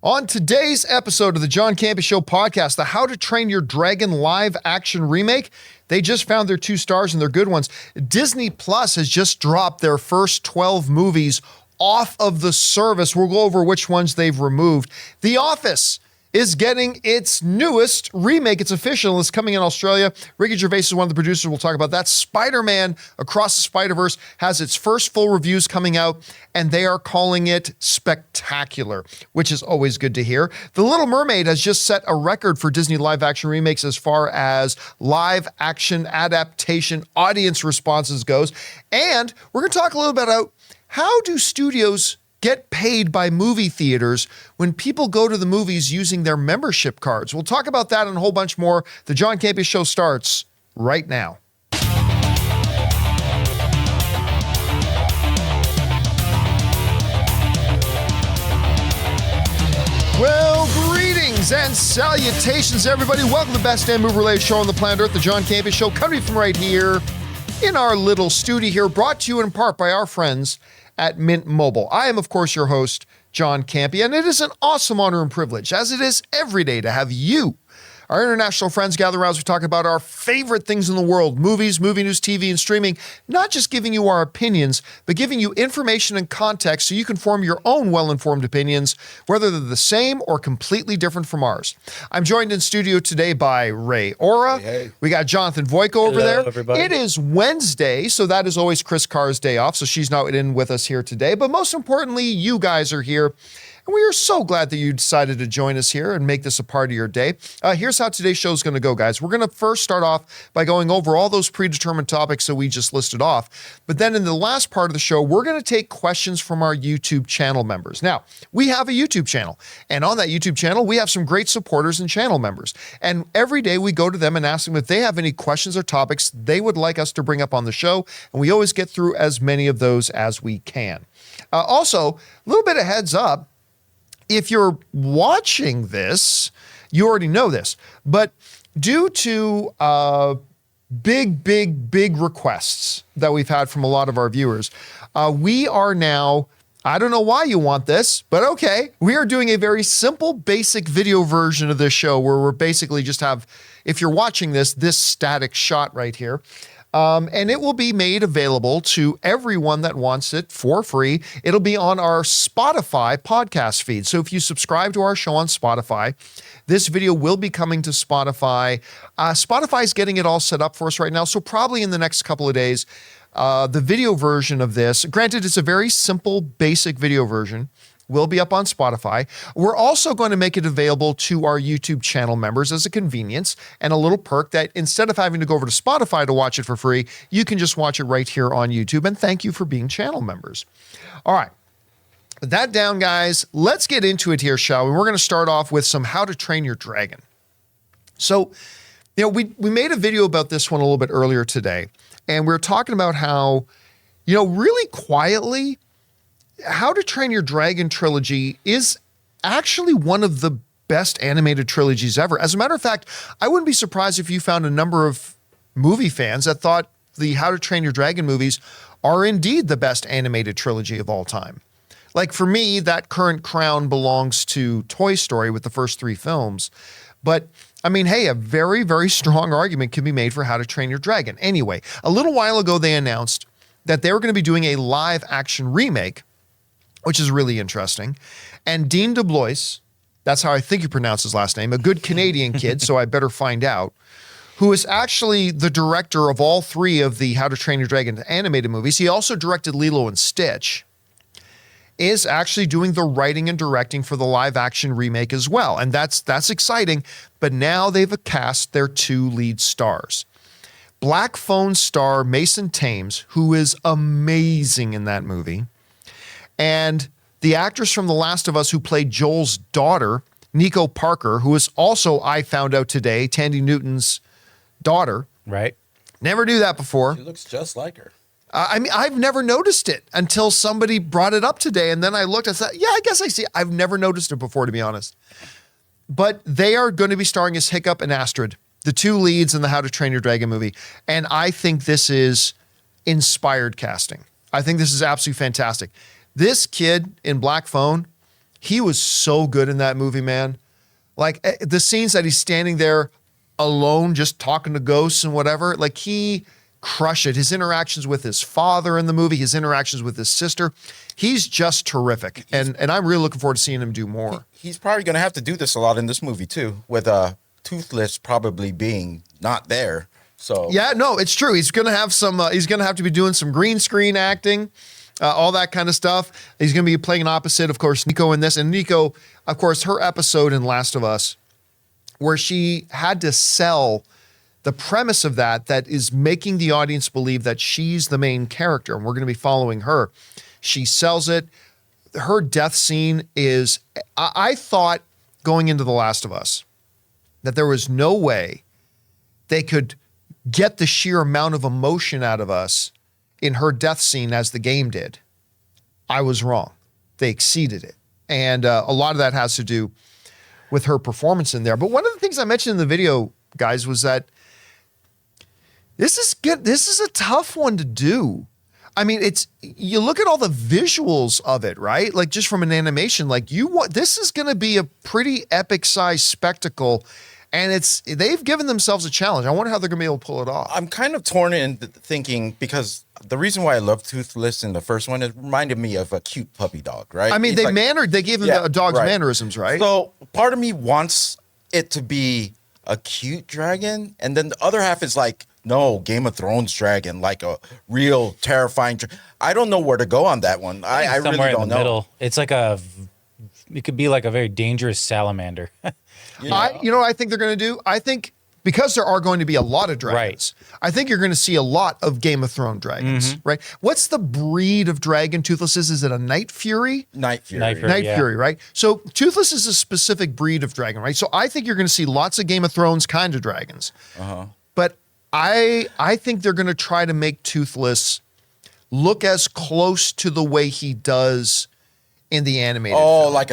On today's episode of the John Campea Show podcast, the How to Train Your Dragon live action remake, they just found their 2 stars and they're good ones. Disney Plus has just dropped their first 12 movies off of the service. We'll go over which ones they've removed. The Office is getting its newest remake. It's official. It's coming in Australia. Ricky Gervais is one of the producers. We'll talk about that. Spider-Man Across the Spider-Verse has its first full reviews coming out, and they are calling it spectacular, which is always good to hear. The Little Mermaid has just set a record for Disney live-action remakes as far as live-action adaptation audience responses goes. And we're going to talk a little bit about how do studios get paid by movie theaters when people go to the movies using their membership cards. We'll talk about that and a whole bunch more. The John Campea Show starts right now. Well, greetings and salutations, everybody. Welcome to the best damn movie-related show on the planet Earth, the John Campea Show, coming from right here in our little studio here, brought to you in part by our friends at Mint Mobile. I am, of course, your host, John Campea, and it is an awesome honor and privilege, as it is every day, to have you, our international friends, gather around as we talk about our favorite things in the world, movies, movie news, TV, and streaming, not just giving you our opinions, but giving you information and context so you can form your own well-informed opinions, whether they're the same or completely different from ours. I'm joined in studio today by Ray Ora. Hey. We got Jonathan Voico over there. Everybody. It is Wednesday, so that is always Chris Carr's day off, so she's not in with us here today. But most importantly, you guys are here. And we are so glad that you decided to join us here and make this a part of your day. Here's how today's show is going to go, guys. We're going to first start off by going over all those predetermined topics that we just listed off. But then in the last part of the show, we're going to take questions from our YouTube channel members. Now, we have a YouTube channel. And on that YouTube channel, we have some great supporters and channel members. And every day we go to them and ask them if they have any questions or topics they would like us to bring up on the show. And we always get through as many of those as we can. Also, a little bit of heads up. If you're watching this, you already know this, but due to big requests that we've had from a lot of our viewers, we are now, I don't know why you want this, but okay, we are doing a very simple, basic video version of this show where we're basically just have, if you're watching this static shot right here. And it will be made available to everyone that wants it for free. It'll be on our Spotify podcast feed. So if you subscribe to our show on Spotify, this video will be coming to Spotify. Spotify's getting it all set up for us right now. So probably in the next couple of days, the video version of this, granted it's a very simple, basic video version, will be up on Spotify. We're also going to make it available to our YouTube channel members as a convenience and a little perk that instead of having to go over to Spotify to watch it for free, you can just watch it right here on YouTube. And thank you for being channel members. All right. With that down, guys, let's get into it here, shall we? We're going to start off with some How to Train Your Dragon. So, we made a video about this one a little bit earlier today, and we were talking about how, really quietly, How to Train Your Dragon trilogy is actually one of the best animated trilogies ever. As a matter of fact, I wouldn't be surprised if you found a number of movie fans that thought the How to Train Your Dragon movies are indeed the best animated trilogy of all time. Like for me, that current crown belongs to Toy Story with the first 3 films. But I mean, hey, a very, very strong argument can be made for How to Train Your Dragon. Anyway, a little while ago, they announced that they were going to be doing a live action remake, which is really interesting. And Dean DeBlois, that's how I think you pronounce his last name, a good Canadian kid, so I better find out, who is actually the director of all 3 of the How to Train Your Dragon animated movies. He also directed Lilo and Stitch, is actually doing the writing and directing for the live action remake as well. And that's exciting, but now they've cast their 2 lead stars. Black Phone star Mason Thames, who is amazing in that movie, and the actress from The Last of Us who played Joel's daughter, Nico Parker, who is also, I found out today, Tandy Newton's daughter. Right. Never knew that before. She looks just like her. I mean, I've never noticed it until somebody brought it up today. And then I looked and said, yeah, I guess I see. I've never noticed it before, to be honest. But they are going to be starring as Hiccup and Astrid, the 2 leads in the How to Train Your Dragon movie. And I think this is inspired casting. I think this is absolutely fantastic. This kid in Black Phone, He was so good in that movie, man. Like the scenes that he's standing there alone, just talking to ghosts and whatever, like he crushed it. His interactions with his father in the movie, his interactions with his sister, he's just terrific. And I'm really looking forward to seeing him do more. He's probably going to have to do this a lot in this movie too, with Toothless probably being not there. So yeah, no, it's true. He's gonna have some. He's gonna have to be doing some green screen acting, all that kind of stuff. He's gonna be playing an opposite, of course, Nico in this, and Nico, of course, her episode in Last of Us, where she had to sell the premise of that is making the audience believe that she's the main character, and we're gonna be following her. She sells it. Her death scene is. I thought going into The Last of Us that there was no way they could get the sheer amount of emotion out of us in her death scene as the game did. I was wrong. They exceeded it. And a lot of that has to do with her performance in there. But one of the things I mentioned in the video, guys, was that this is good. This is a tough one to do. I mean, you look at all the visuals of it, right? Like just from an animation, like this is going to be a pretty epic size spectacle. And they've given themselves a challenge. I wonder how they're going to be able to pull it off. I'm kind of torn in thinking, because the reason why I love Toothless in the first one, it reminded me of a cute puppy dog, right? I mean, they gave him a dog's mannerisms, right? So part of me wants it to be a cute dragon. And then the other half is like, no, Game of Thrones dragon, like a real terrifying. I don't know where to go on that one. I really don't know. Middle. It's like it could be like a very dangerous salamander. You know what I think they're going to do? I think because there are going to be a lot of dragons, I think you're going to see a lot of Game of Thrones dragons, right? What's the breed of dragon Toothless is? Is it a Night Fury? Night Fury. Night Fury, right? So Toothless is a specific breed of dragon, right? So I think you're going to see lots of Game of Thrones kind of dragons. But I think they're going to try to make Toothless look as close to the way he does in the animated film. Like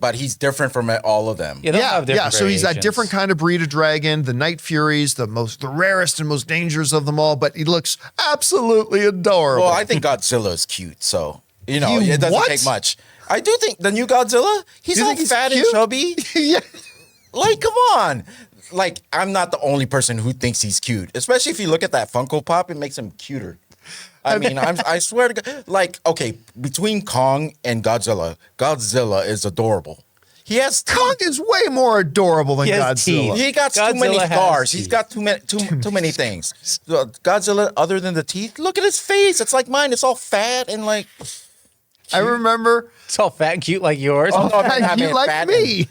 but he's different from all of them. Yeah. So he's that different kind of breed of dragon, the Night Furies, the rarest and most dangerous of them all, but he looks absolutely adorable. Well, I think Godzilla is cute, so, it doesn't take much. I do think the new Godzilla, he's all fat and chubby. Yeah. Like, come on. Like, I'm not the only person who thinks he's cute, especially if you look at that Funko Pop, it makes him cuter. I mean, I swear to God, like, okay, between Kong and Godzilla is adorable. Kong is way more adorable than Godzilla. He got too many scars. He's got too many things. Godzilla, other than the teeth, look at his face. It's like mine. It's all fat and like. Cute. I remember. It's all fat and cute like yours. Oh, fat and cute like me.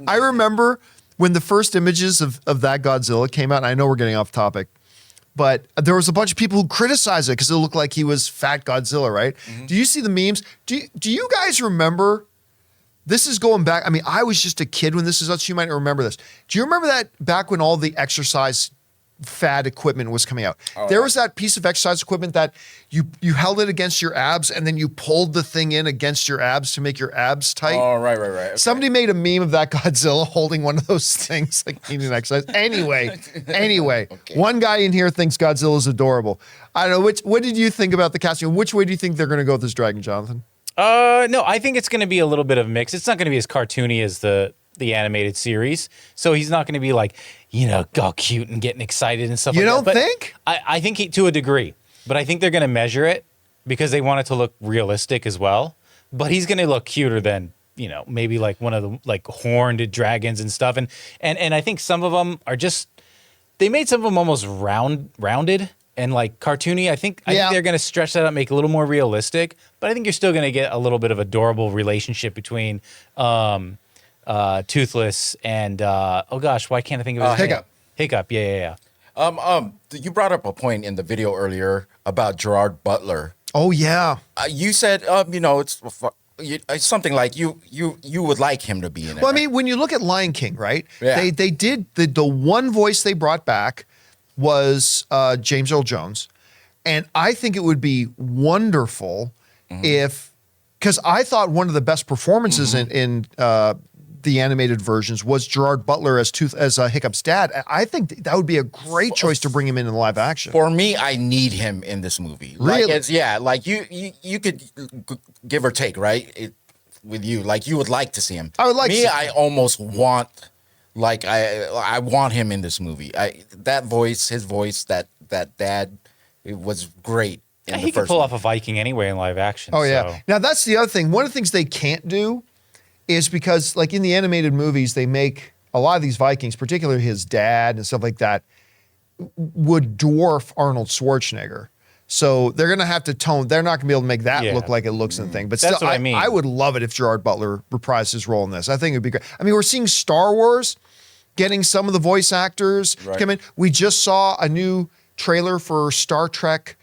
I remember when the first images of that Godzilla came out, and I know we're getting off topic, but there was a bunch of people who criticized it because it looked like he was fat Godzilla, right? Do you see the memes? Do you guys remember? This is going back. I mean, I was just a kid when this is out, so you might remember this. Do you remember that back when all the exercise fad equipment was coming out? There was that piece of exercise equipment that you held it against your abs and then you pulled the thing in against your abs to make your abs tight. Oh, right. Okay. Somebody made a meme of that Godzilla holding one of those things like needing exercise. Anyway, okay. One guy in here thinks Godzilla's adorable. I don't know, what did you think about the casting? Which way do you think they're going to go with this dragon, Jonathan? No, I think it's going to be a little bit of a mix. It's not going to be as cartoony as the animated series. So he's not going to be like, all cute and getting excited and stuff like that. You don't think? I think to a degree. But I think they're going to measure it because they want it to look realistic as well. But he's going to look cuter than, maybe like one of the like horned dragons and stuff. And I think some of them are just, they made some of them almost rounded and like cartoony. I think they're going to stretch that out, make it a little more realistic. But I think you're still going to get a little bit of adorable relationship between Toothless and why can't I think of his name? Hiccup. Yeah. You brought up a point in the video earlier about Gerard Butler. Oh yeah. You said it's something like you would like him to be in it. Well, I mean, when you look at Lion King, right? Yeah. They did the one voice they brought back was James Earl Jones, and I think it would be wonderful if, because I thought one of the best performances in the animated versions was Gerard Butler as Hiccup's dad. I think that would be a great choice to bring him in live action. For me, I need him in this movie. Really? Like you could give or take, right? with you. Like, you would like to see him. I would like me. to- I almost want, like, I want him in this movie. That voice, his voice, that dad, it was great. In Yeah, the he could first pull one. off a Viking anyway in live action. Oh yeah. so. Now that's the other thing. One of the things they can't do is because, like, in the animated movies, they make a lot of these Vikings, particularly his dad and stuff like that, would dwarf Arnold Schwarzenegger. So they're going to have to tone. They're not going to be able to make that Yeah. look like it looks in the thing. But That's still, what I mean. I would love it if Gerard Butler reprised his role in this. I think it'd be great. I mean, we're seeing Star Wars getting some of the voice actors Right. come in. We just saw a new trailer for Star Trek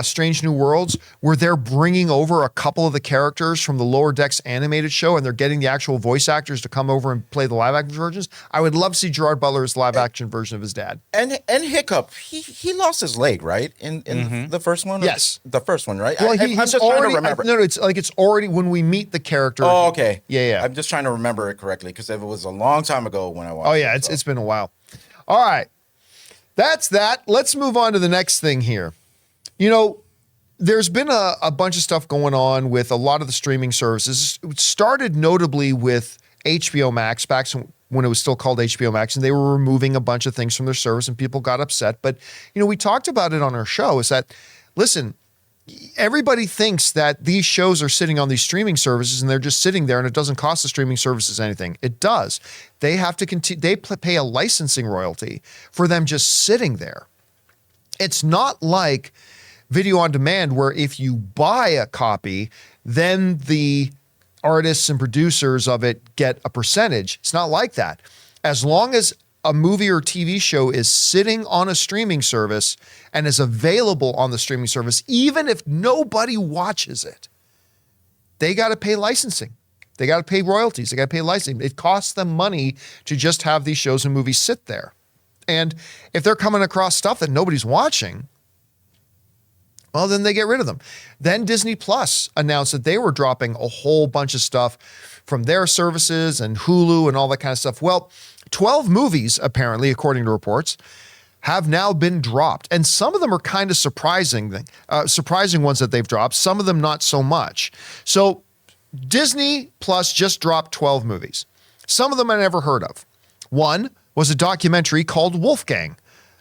Strange New Worlds, where they're bringing over a couple of the characters from the Lower Decks animated show, and they're getting the actual voice actors to come over and play the live action versions. I would love to see Gerard Butler's live action version of his dad. And Hiccup, he lost his leg, right? In the first one? Yes. The first one, right? Well, I'm he's just already, trying to remember. no, it's like it's already when we meet the character. Oh, okay. Yeah. I'm just trying to remember it correctly because it was a long time ago when I watched Oh yeah, it. it's been a while. All right, that's that. Let's move on to the next thing here. You know, there's been a bunch of stuff going on with a lot of the streaming services. It started notably with HBO Max back when it was still called HBO Max, and they were removing a bunch of things from their service, and people got upset. But you know, we talked about it on our show. Is that, listen, everybody thinks that these shows are sitting on these streaming services and they're just sitting there and it doesn't cost the streaming services anything. It does. They have to continue. They pay a licensing royalty for them just sitting there. It's not like video on demand where if you buy a copy, then the artists and producers of it get a percentage. It's not like that. As long as a movie or TV show is sitting on a streaming service and is available on the streaming service, even if nobody watches it, they got to pay licensing. They got to pay royalties. They got to pay licensing. It costs them money to just have these shows and movies sit there. And if they're coming across stuff that nobody's watching, well, then they get rid of them. Then Disney Plus announced that they were dropping a whole bunch of stuff from their services and Hulu and all that kind of stuff. Well, 12 movies, apparently, according to reports, have now been dropped. And some of them are kind of surprising ones that they've dropped. Some of them not so much. So Disney Plus just dropped 12 movies. Some of them I never heard of. One was a documentary called Wolfgang,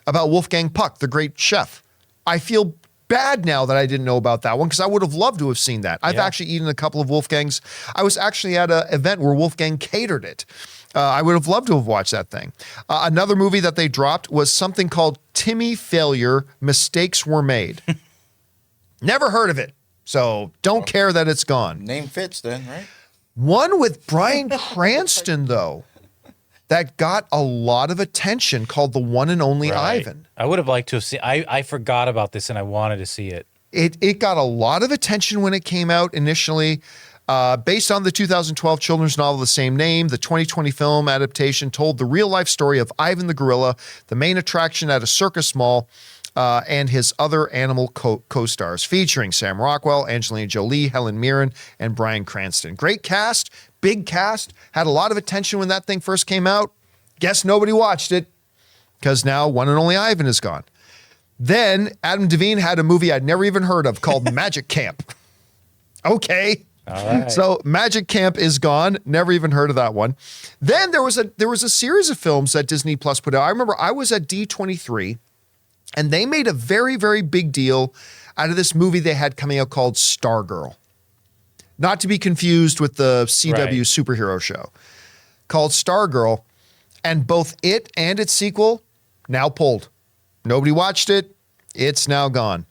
about Wolfgang Puck, the great chef. I feel bad now that I didn't know about that one because I would have loved to have seen that. I've actually eaten a couple of Wolfgangs. I was actually at an event where Wolfgang catered it. I would have loved to have watched that thing. Another movie that they dropped was something called Timmy Failure, Mistakes Were Made. Never heard of it, so don't care that it's gone. Name fits then, right? One with Bryan Cranston, though, that got a lot of attention, called The One and Only Right. Ivan. I would have liked to have seen. I forgot about this and I wanted to see it. It got a lot of attention when it came out initially. Based on the 2012 children's novel of the same name, the 2020 film adaptation told the real-life story of Ivan the gorilla, the main attraction at a circus mall, and his other animal co-stars, featuring Sam Rockwell, Angelina Jolie, Helen Mirren, and Bryan Cranston. Great cast, big cast, had a lot of attention when that thing first came out. Guess nobody watched it because now One and Only Ivan is gone. Then Adam Devine had a movie I'd never even heard of called Magic Camp. Okay. All right. So Magic Camp is gone. Never even heard of that one. Then there was a series of films that Disney Plus put out. I remember I was at D23 and they made a very, very big deal out of this movie they had coming out called Stargirl. Not to be confused with the CW Right. superhero show called Stargirl. And both it and its sequel now pulled. Nobody watched it. It's now gone.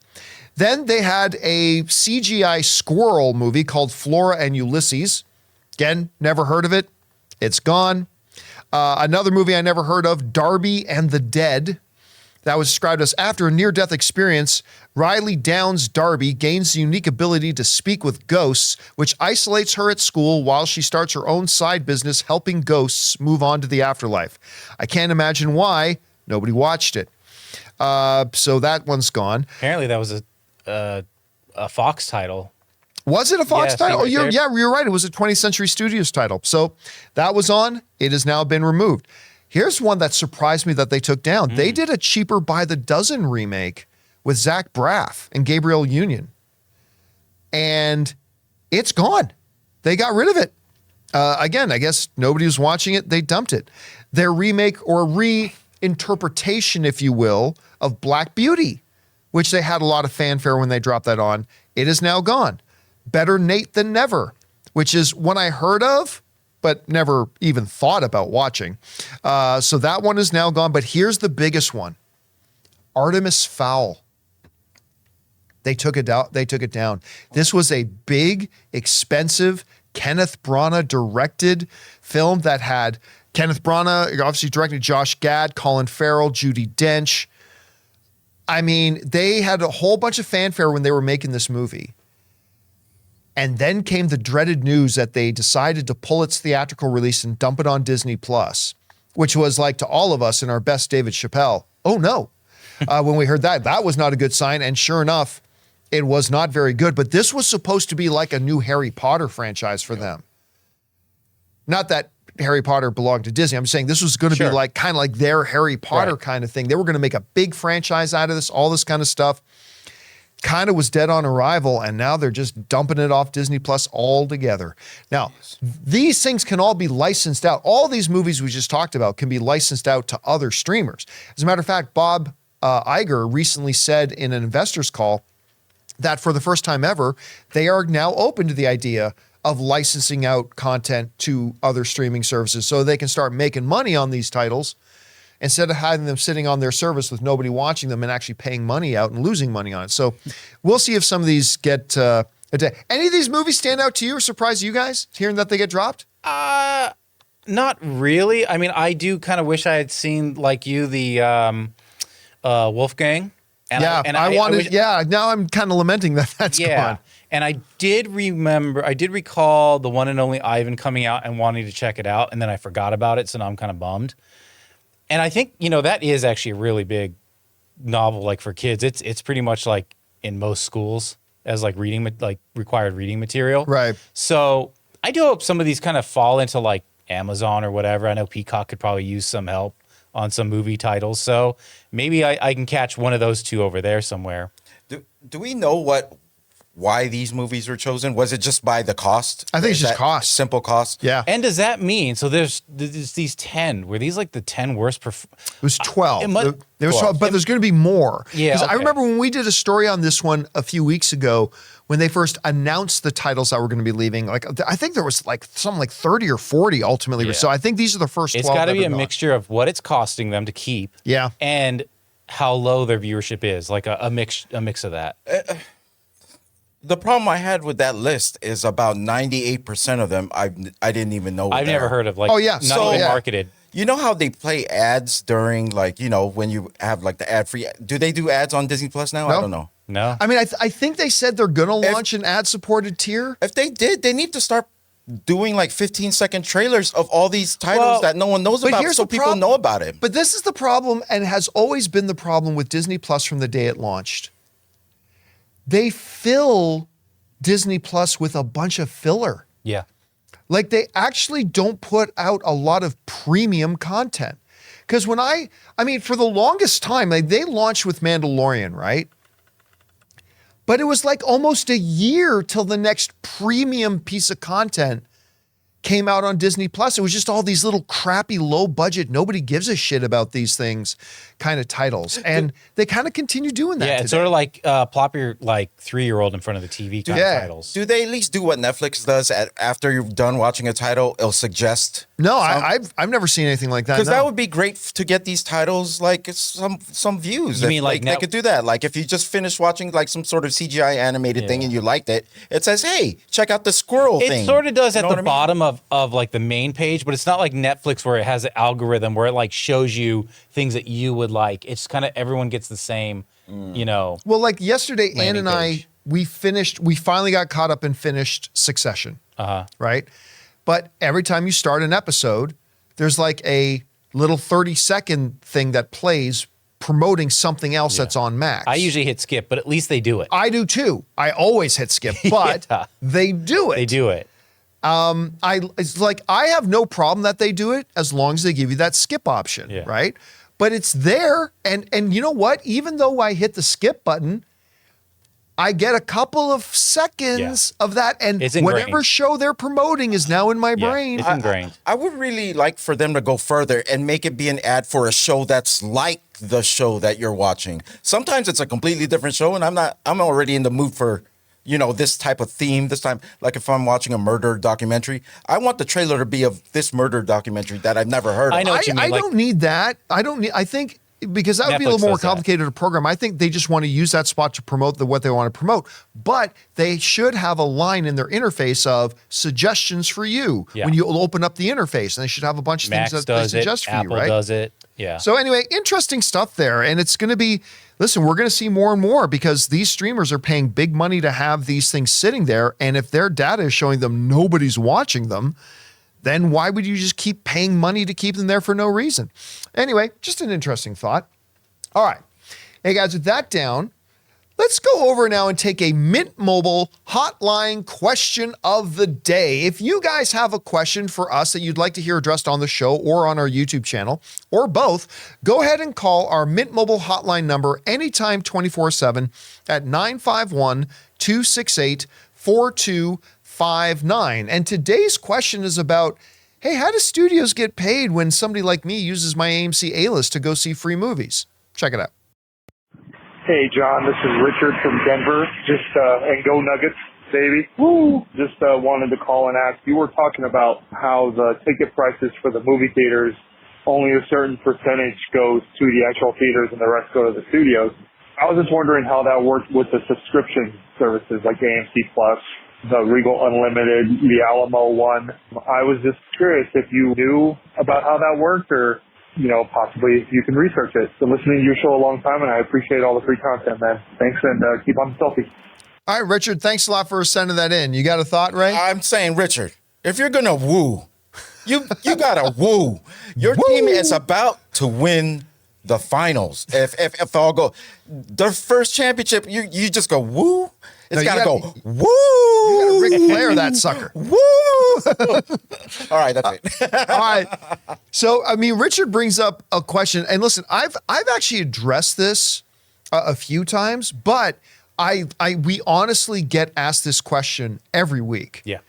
Then they had a CGI squirrel movie called Flora and Ulysses. Again, never heard of it. It's gone. Another movie I never heard of, Darby and the Dead. That was described as after a near-death experience, Riley Downs Darby gains the unique ability to speak with ghosts, which isolates her at school while she starts her own side business helping ghosts move on to the afterlife. I can't imagine why. Nobody watched it. So that one's gone. Apparently, that was a Fox title. Was it a Fox Yeah, title? Oh, see right there. you're right. It was a 20th Century Studios title. So that was on. It has now been removed. Here's one that surprised me that they took down. They did a Cheaper by the Dozen remake with Zach Braff and Gabrielle Union. And it's gone. they got rid of it. Again, I guess nobody was watching it. They dumped it. Their remake or reinterpretation, if you will, of Black Beauty, which they had a lot of fanfare when they dropped that on, it is now gone. Better Nate Than Never, which is one I heard of, but never even thought about watching. So that one is now gone. But here's the biggest one. Artemis Fowl. They took it down. This was a big, expensive, Kenneth Branagh directed film that had Kenneth Branagh, obviously directed Josh Gad, Colin Farrell, Judi Dench. I mean, they had a whole bunch of fanfare when they were making this movie. And then came the dreaded news that they decided to pull its theatrical release and dump it on Disney Plus, which was like to all of us in our best David Chappelle. Oh no. When we heard that was not a good sign. And sure enough, it was not very good. But this was supposed to be like a new Harry Potter franchise for them. Not that Harry Potter belonged to Disney. I'm saying this was going to be like kind of like their Harry Potter kind of thing. They were going to make a big franchise out of this, all this kind of stuff. Kind of was dead on arrival, and now they're just dumping it off Disney Plus altogether. Now, these things can all be licensed out. All these movies we just talked about can be licensed out to other streamers. As a matter of fact, Bob Iger recently said in an investor's call that for the first time ever, they are now open to the idea of licensing out content to other streaming services so they can start making money on these titles instead of having them sitting on their service with nobody watching them and actually paying money out and losing money on it. So we'll see if some of these get any of these movies stand out to you or surprise you guys hearing that they get dropped? Not really. I mean, I do kind of wish I had seen, like you, the Wolfgang. And now I'm kind of lamenting that that's gone. And I did recall the one and only Ivan coming out and wanting to check it out, and then I forgot about it, so now I'm kind of bummed. And I think, that is actually a really big novel, like for kids. It's pretty much like in most schools as like required reading material. Right. So I do hope some of these kind of fall into like Amazon or whatever. I know Peacock could probably use some help on some movie titles. So maybe I can catch one of those two over there somewhere. Do we know why these movies were chosen? Was it just by the cost? I think it's just cost. Simple cost? Yeah. And does that mean, so there's these 10, were these like the 10 worst? It was 12. There was 12. 12, but there's going to be more. Yeah. I remember when we did a story on this one a few weeks ago, when they first announced the titles that were going to be leaving, like I think there was like something like 30 or 40 ultimately. Yeah. So I think these are the first 12. It's got to be a mixture of what it's costing them to keep. Yeah. And how low their viewership is, like a mix of that. The problem I had with that list is about 98% of them I didn't even know. I've never heard of, like, not even marketed. You know how they play ads during, like, when you have like the ad free? Do they do ads on Disney Plus now? No. I don't know. No. I mean, I think they said they're going to launch an ad supported tier. If they did, they need to start doing like 15-second trailers of all these titles that no one knows about, so people know about it. But this is the problem, and has always been the problem with Disney Plus from the day it launched. They fill Disney Plus with a bunch of filler. Yeah. Like, they actually don't put out a lot of premium content. Because when I mean, for the longest time, they launched with Mandalorian, right? But it was like almost a year till the next premium piece of content came out on Disney Plus. It was just all these little crappy, low budget, nobody gives a shit about these things kind of titles. And they kind of continue doing that. Yeah, it's sort of like plop your like 3-year-old in front of the TV kind of titles. Do they at least do what Netflix does after you're done watching a title? It'll suggest. No, I've never seen anything like that. Because that would be great to get these titles like some views. You mean like they could do that? Like if you just finished watching like some sort of CGI animated thing and you liked it, it says, "Hey, check out the squirrel thing." It sort of does at the bottom of like the main page, but it's not like Netflix where it has an algorithm where it like shows you things that you would like. It's kind of everyone gets the same, Well, like yesterday, Ann and I, we finally got caught up and finished Succession. Right? But every time you start an episode, there's like a little 30-second thing that plays promoting something else that's on Max. I usually hit skip, but at least they do it. I do too. I always hit skip, but they do it. They do it. It's like, I have no problem that they do it as long as they give you that skip option, right? But it's there, and you know what? Even though I hit the skip button, I get a couple of seconds of that, and It's ingrained. whatever show they're promoting is now in my brain. It's ingrained. I would really like for them to go further and make it be an ad for a show that's like the show that you're watching. Sometimes it's a completely different show, and I'm already in the mood for, this type of theme. This time, like if I'm watching a murder documentary, I want the trailer to be of this murder documentary that I've never heard of. I know what you mean. I don't need that. I think because that would be a Netflix little more does that. complicated to program. I think they just want to use that spot to promote what they want to promote. But they should have a line in their interface of suggestions for you when you open up the interface. And they should have a bunch of Max things that they does it. suggest for Apple you, right? does it. Yeah. So anyway, interesting stuff there. And it's going to be, listen, we're going to see more and more because these streamers are paying big money to have these things sitting there. And if their data is showing them nobody's watching them, then why would you just keep paying money to keep them there for no reason? Anyway, just an interesting thought. All right. Hey guys, with that down, let's go over now and take a Mint Mobile hotline question of the day. If you guys have a question for us that you'd like to hear addressed on the show or on our YouTube channel, or both, go ahead and call our Mint Mobile hotline number anytime 24/7 at 951-268-4259. And today's question is about, hey, how do studios get paid when somebody like me uses my AMC A-list to go see free movies? Check it out. Hey, John, this is Richard from Denver. And go Nuggets, baby. Woo! Just wanted to call and ask. You were talking about how the ticket prices for the movie theaters, only a certain percentage goes to the actual theaters and the rest go to the studios. I was just wondering how that worked with the subscription services like AMC Plus, the Regal Unlimited, the Alamo one. I was just curious if you knew about how that worked or possibly you can research it. Been listening to your show a long time, and I appreciate all the free content, man. Thanks, and keep on the selfie. All right, Richard, thanks a lot for sending that in. You got a thought, Ray? I'm saying, Richard, if you're gonna woo, you gotta woo. Your team is about to win the finals. If all go, the first championship, you just go woo. It's gotta go woo. You gotta Ric Flair that sucker. Woo! All right, that's it. All right. So, Richard brings up a question, and listen, I've actually addressed this a few times, but we honestly get asked this question every week. Yeah.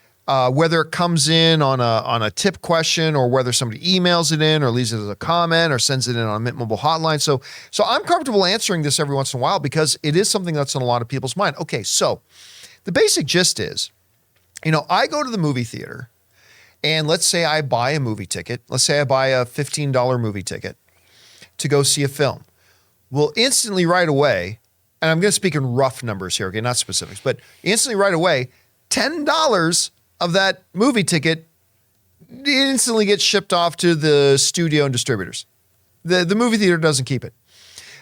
Whether it comes in on a tip question or whether somebody emails it in or leaves it as a comment or sends it in on a Mint Mobile hotline. So I'm comfortable answering this every once in a while because it is something that's on a lot of people's mind. Okay, so the basic gist is, I go to the movie theater and let's say I buy a movie ticket. Let's say I buy a $15 movie ticket to go see a film. Well, instantly right away, and I'm going to speak in rough numbers here, okay, not specifics, but instantly right away, $10 of that movie ticket instantly gets shipped off to the studio and distributors. The movie theater doesn't keep it.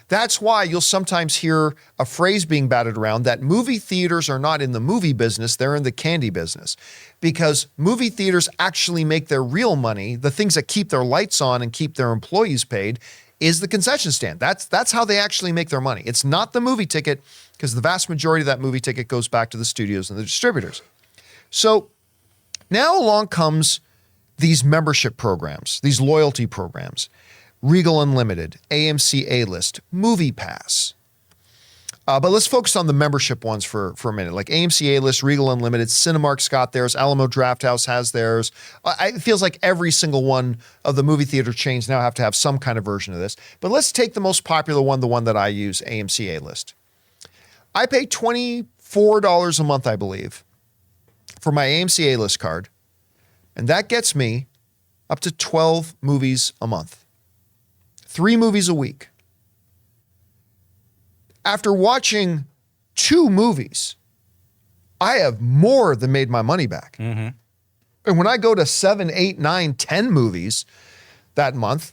That's why you'll sometimes hear a phrase being batted around that movie theaters are not in the movie business, they're in the candy business. Because movie theaters actually make their real money, the things that keep their lights on and keep their employees paid, is the concession stand. That's how they actually make their money. It's not the movie ticket, because the vast majority of that movie ticket goes back to the studios and the distributors. So now along comes these membership programs, these loyalty programs, Regal Unlimited, AMC A-List, Movie Pass. But let's focus on the membership ones for a minute, like AMC A-List, Regal Unlimited, Cinemark's got theirs, Alamo Drafthouse has theirs. It feels like every single one of the movie theater chains now have to have some kind of version of this. But let's take the most popular one, the one that I use, AMC A-List. I pay $24 a month, I believe, for my AMC A-List card, and that gets me up to 12 movies a month. 3 movies a week. After watching 2 movies, I have more than made my money back. Mm-hmm. And when I go to 7, 8, 9, 10 movies that month,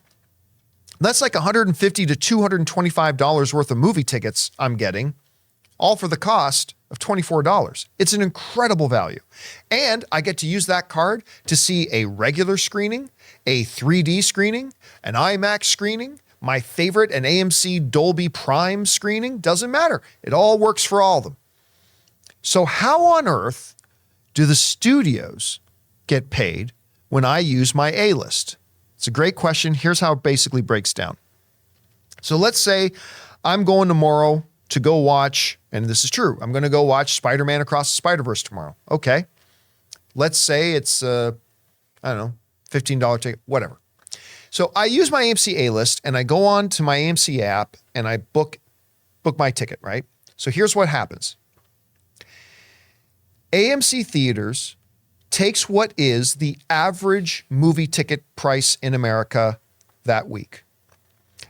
that's like $150 to $225 worth of movie tickets I'm getting, all for the cost of $24. It's an incredible value. And I get to use that card to see a regular screening, a 3D screening, an IMAX screening, my favorite, an AMC Dolby Prime screening, doesn't matter. It all works for all of them. So how on earth do the studios get paid when I use my A-List? It's a great question. Here's how it basically breaks down. So let's say I'm going tomorrow to go watch, and this is true, I'm going to go watch Spider-Man Across the Spider-Verse tomorrow. Okay. Let's say it's, I don't know, $15 ticket, whatever. So I use my AMC A-list and I go on to my AMC app and I book my ticket, right? So here's what happens. AMC Theaters takes what is the average movie ticket price in America that week.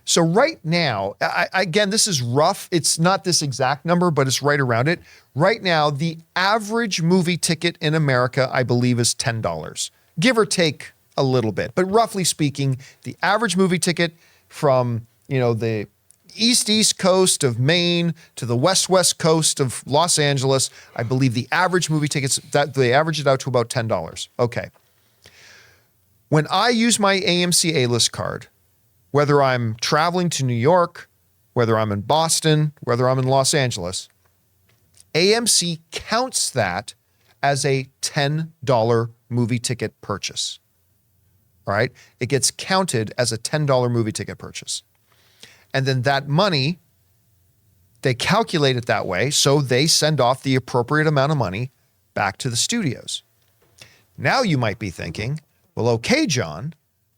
So right now, again, this is rough. It's not this exact number, but it's right around it. Right now, the average movie ticket in America, I believe, is $10, give or take a little bit. But roughly speaking, the average movie ticket from, the east coast of Maine to the west coast of Los Angeles, I believe the average movie tickets, that they average it out to about $10. Okay. When I use my AMC A-list card, whether I'm traveling to New York, whether I'm in Boston, whether I'm in Los Angeles, AMC counts that as a $10 movie ticket purchase. All right? It gets counted as a $10 movie ticket purchase. And then that money, they calculate it that way, so they send off the appropriate amount of money back to the studios. Now you might be thinking, well, okay, John,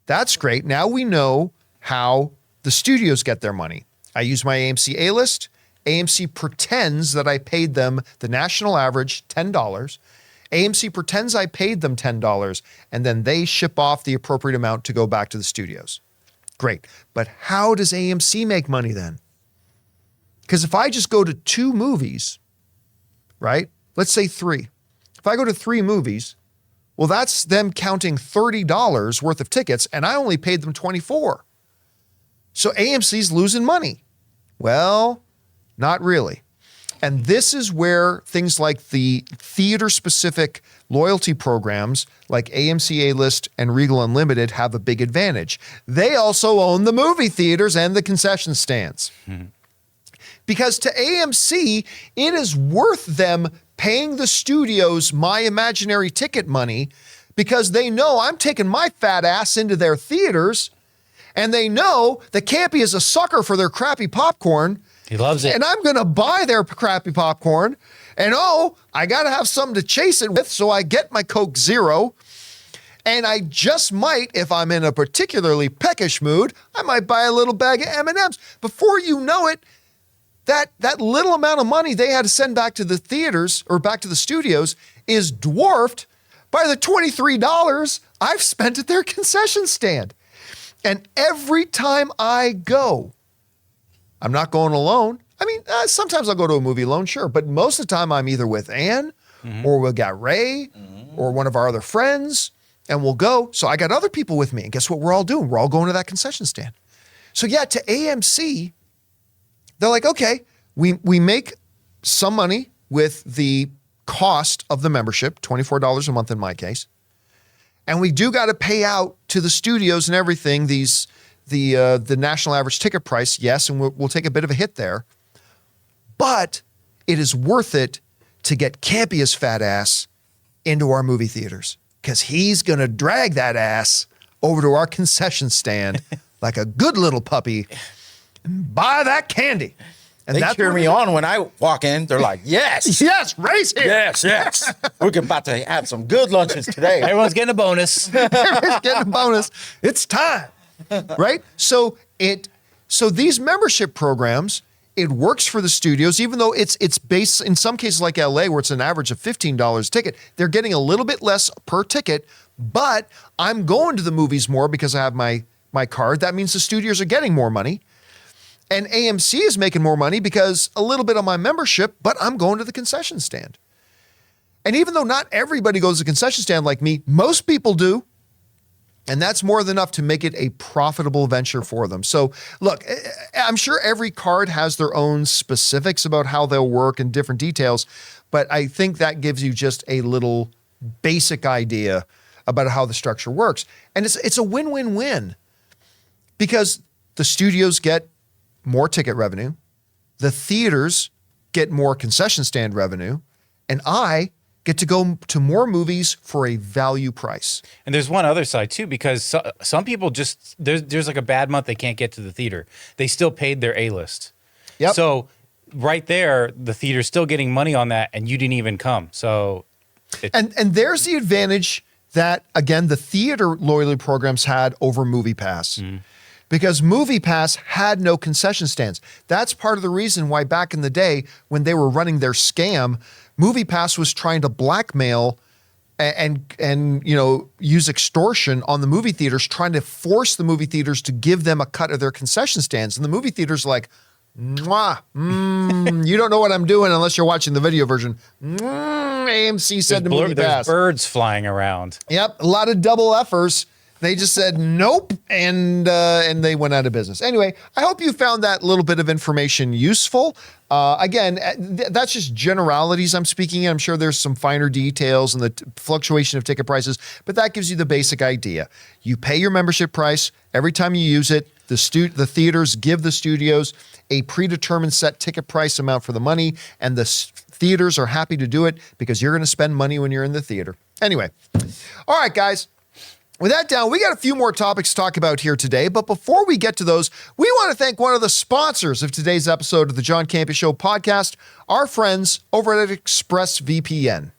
that's great. Now we know how the studios get their money. I use my AMC A-list. AMC pretends that I paid them the national average, $10. AMC pretends I paid them $10, and then they ship off the appropriate amount to go back to the studios. Great. But how does AMC make money then? Because if I just go to 2 movies, right? Let's say 3. If I go to 3 movies, well, that's them counting $30 worth of tickets, and I only paid them $24. So AMC's losing money. Well, not really. And this is where things like the theater-specific loyalty programs like AMC A-List and Regal Unlimited have a big advantage. They also own the movie theaters and the concession stands. Mm-hmm. Because to AMC, it is worth them paying the studios my imaginary ticket money because they know I'm taking my fat ass into their theaters. And they know that Campea is a sucker for their crappy popcorn. He loves it. And I'm going to buy their crappy popcorn. And I got to have something to chase it with. So I get my Coke Zero. And I just might, if I'm in a particularly peckish mood, I might buy a little bag of M&Ms. Before you know it, that little amount of money they had to send back to the theaters or back to the studios is dwarfed by the $23 I've spent at their concession stand. And every time I go, I'm not going alone. I mean, sometimes I'll go to a movie alone, sure. But most of the time I'm either with Ann or we'll get Ray or one of our other friends and we'll go. So I got other people with me. And guess what we're all doing? We're all going to that concession stand. So yeah, to AMC, they're like, okay, we make some money with the cost of the membership, $24 a month in my case. And we do got to pay out to the studios and everything, the national average ticket price, yes, and we'll take a bit of a hit there. But it is worth it to get Campea's fat ass into our movie theaters because he's going to drag that ass over to our concession stand like a good little puppy and buy that candy. And they cheer me on when I walk in. They're like, yes. Yes, Ray's here. Yes. We're about to have some good lunches today. Everyone's getting a bonus. Everyone's getting a bonus. It's time, right? So these membership programs, it works for the studios, even though it's based in some cases like LA where it's an average of $15 a ticket. They're getting a little bit less per ticket, but I'm going to the movies more because I have my card. That means the studios are getting more money. And AMC is making more money because a little bit on my membership, but I'm going to the concession stand. And even though not everybody goes to the concession stand like me, most people do. And that's more than enough to make it a profitable venture for them. So look, I'm sure every card has their own specifics about how they'll work and different details, but I think that gives you just a little basic idea about how the structure works. And it's a win-win-win because the studios get more ticket revenue, the theaters get more concession stand revenue, and I get to go to more movies for a value price. And there's one other side too, because some people just, there's like a bad month they can't get to the theater. They still paid their A-list. Yep. So right there, the theater's still getting money on that, and you didn't even come. So, and there's the advantage that, again, the theater loyalty programs had over MoviePass. Because MoviePass had no concession stands. That's part of the reason why back in the day, when they were running their scam, MoviePass was trying to blackmail and use extortion on the movie theaters, trying to force the movie theaters to give them a cut of their concession stands. And the movie theaters are like, mwah, you don't know what I'm doing unless you're watching the video version. AMC said to MoviePass. There's birds flying around. Yep, a lot of double F'ers. They just said nope, and they went out of business. Anyway, I hope you found that little bit of information useful. Again, that's just generalities I'm speaking in. I'm sure there's some finer details and the fluctuation of ticket prices, but that gives you the basic idea. You pay your membership price every time you use it. The theaters give the studios a predetermined set ticket price amount for the money, and the theaters are happy to do it because you're going to spend money when you're in the theater. Anyway, all right, guys. With that down, we got a few more topics to talk about here today, but before we get to those, we want to thank one of the sponsors of today's episode of the John Campea Show podcast, our friends over at ExpressVPN.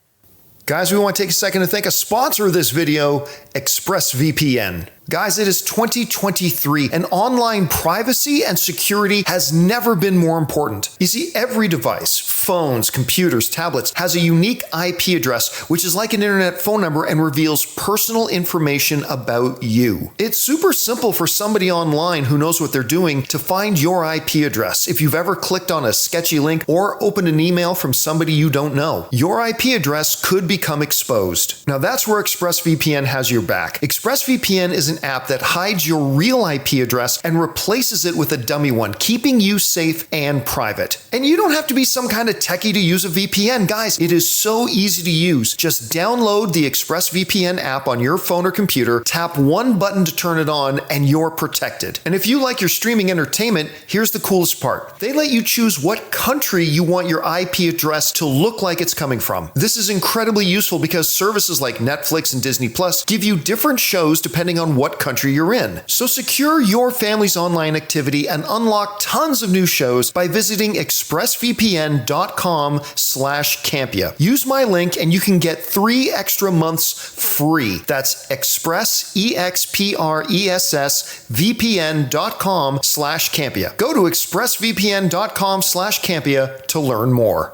Guys, we want to take a second to thank a sponsor of this video, ExpressVPN. Guys, it is 2023, and online privacy and security has never been more important. You see, every device, phones, computers, tablets, has a unique IP address, which is like an internet phone number and reveals personal information about you. It's super simple for somebody online who knows what they're doing to find your IP address if you've ever clicked on a sketchy link or opened an email from somebody you don't know. Your IP address could become exposed. Now that's where ExpressVPN has your back. ExpressVPN is an app that hides your real IP address and replaces it with a dummy one, keeping you safe and private. And you don't have to be some kind of techie to use a VPN. Guys, it is so easy to use. Just download the ExpressVPN app on your phone or computer, tap one button to turn it on, and you're protected. And if you like your streaming entertainment, here's the coolest part. They let you choose what country you want your IP address to look like it's coming from. This is incredibly useful because services like Netflix and Disney Plus give you different shows depending on what country you're in. So secure your family's online activity and unlock tons of new shows by visiting expressvpn.com/Campea. Use my link and you can get 3 extra months free. That's expressvpn.com/Campea. Go to expressvpn.com/Campea to learn more.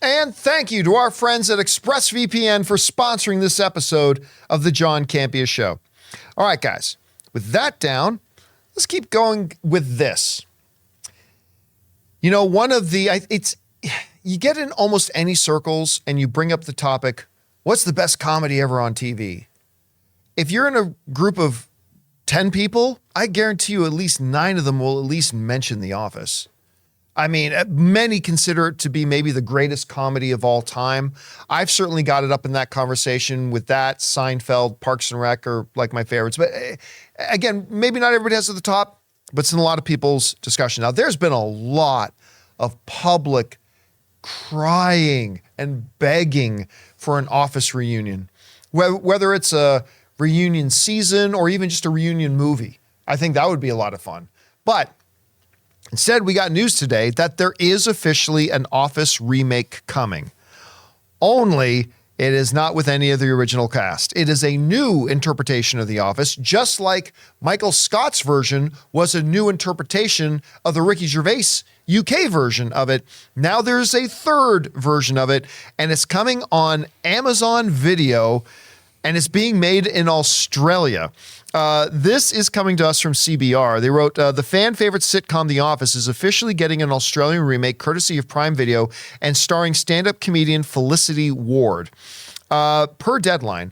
And thank you to our friends at ExpressVPN for sponsoring this episode of the John Campea Show. All right, guys, with that down, let's keep going with this. You know, you get in almost any circles and you bring up the topic, what's the best comedy ever on TV? If you're in a group of 10 people, I guarantee you at least 9 of them will at least mention The Office. I mean, many consider it to be maybe the greatest comedy of all time. I've certainly got it up in that conversation with that, Seinfeld, Parks and Rec are like my favorites. But again, maybe not everybody has it at the top, but it's in a lot of people's discussion. Now, there's been a lot of public crying and begging for an Office reunion, whether it's a reunion season or even just a reunion movie. I think that would be a lot of fun. But instead, we got news today that there is officially an Office remake coming. Only it is not with any of the original cast. It is a new interpretation of The Office, just like Michael Scott's version was a new interpretation of the Ricky Gervais UK version of it. Now there's a third version of it, and it's coming on Amazon Video, and it's being made in Australia. This is coming to us from CBR. They wrote, the fan favorite sitcom The Office is officially getting an Australian remake courtesy of Prime Video and starring stand-up comedian Felicity Ward. Per Deadline,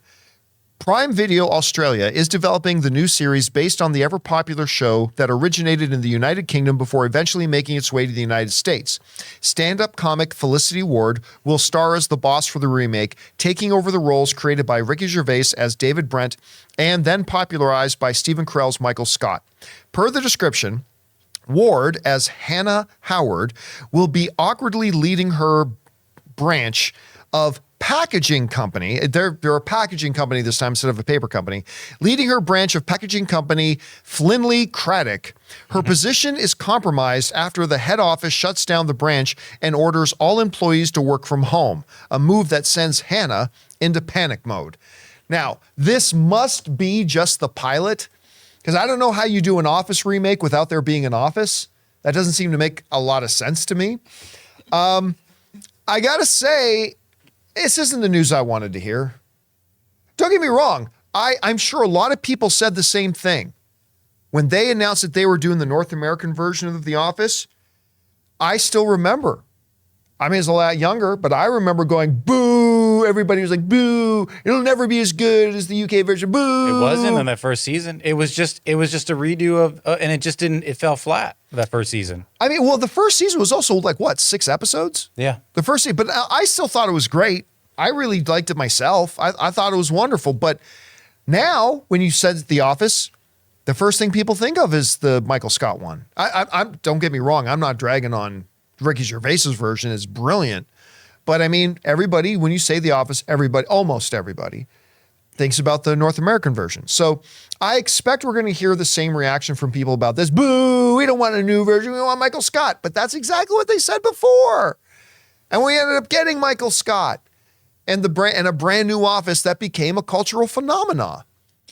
Prime Video Australia is developing the new series based on the ever-popular show that originated in the United Kingdom before eventually making its way to the United States. Stand-up comic Felicity Ward will star as the boss for the remake, taking over the roles created by Ricky Gervais as David Brent and then popularized by Stephen Carell's Michael Scott. Per the description, Ward, as Hannah Howard, will be awkwardly leading her branch of packaging company. They're a packaging company this time instead of a paper company. Leading her branch of packaging company, Flinley Critic. Her position is compromised after the head office shuts down the branch and orders all employees to work from home, a move that sends Hannah into panic mode. Now, this must be just the pilot, because I don't know how you do an Office remake without there being an Office. That doesn't seem to make a lot of sense to me. I gotta say, this isn't the news I wanted to hear. Don't get me wrong. I'm sure a lot of people said the same thing. When they announced that they were doing the North American version of The Office, I still remember. I mean, it's a lot younger, but I remember going, boo. Everybody was like, boo. It'll never be as good as the UK version. Boo. It wasn't in that first season. It was just a redo of, and it fell flat that first season. I mean, well, the first season was also like, what, 6 episodes? Yeah. The first season, but I still thought it was great. I really liked it myself. I thought it was wonderful. But now, when you said The Office, the first thing people think of is the Michael Scott one. I don't get me wrong. I'm not dragging on Ricky Gervais's version. It's brilliant. But I mean, everybody, when you say The Office, almost everybody thinks about the North American version. So I expect we're going to hear the same reaction from people about this. Boo, we don't want a new version. We want Michael Scott. But that's exactly what they said before. And we ended up getting Michael Scott and a brand new Office that became a cultural phenomenon.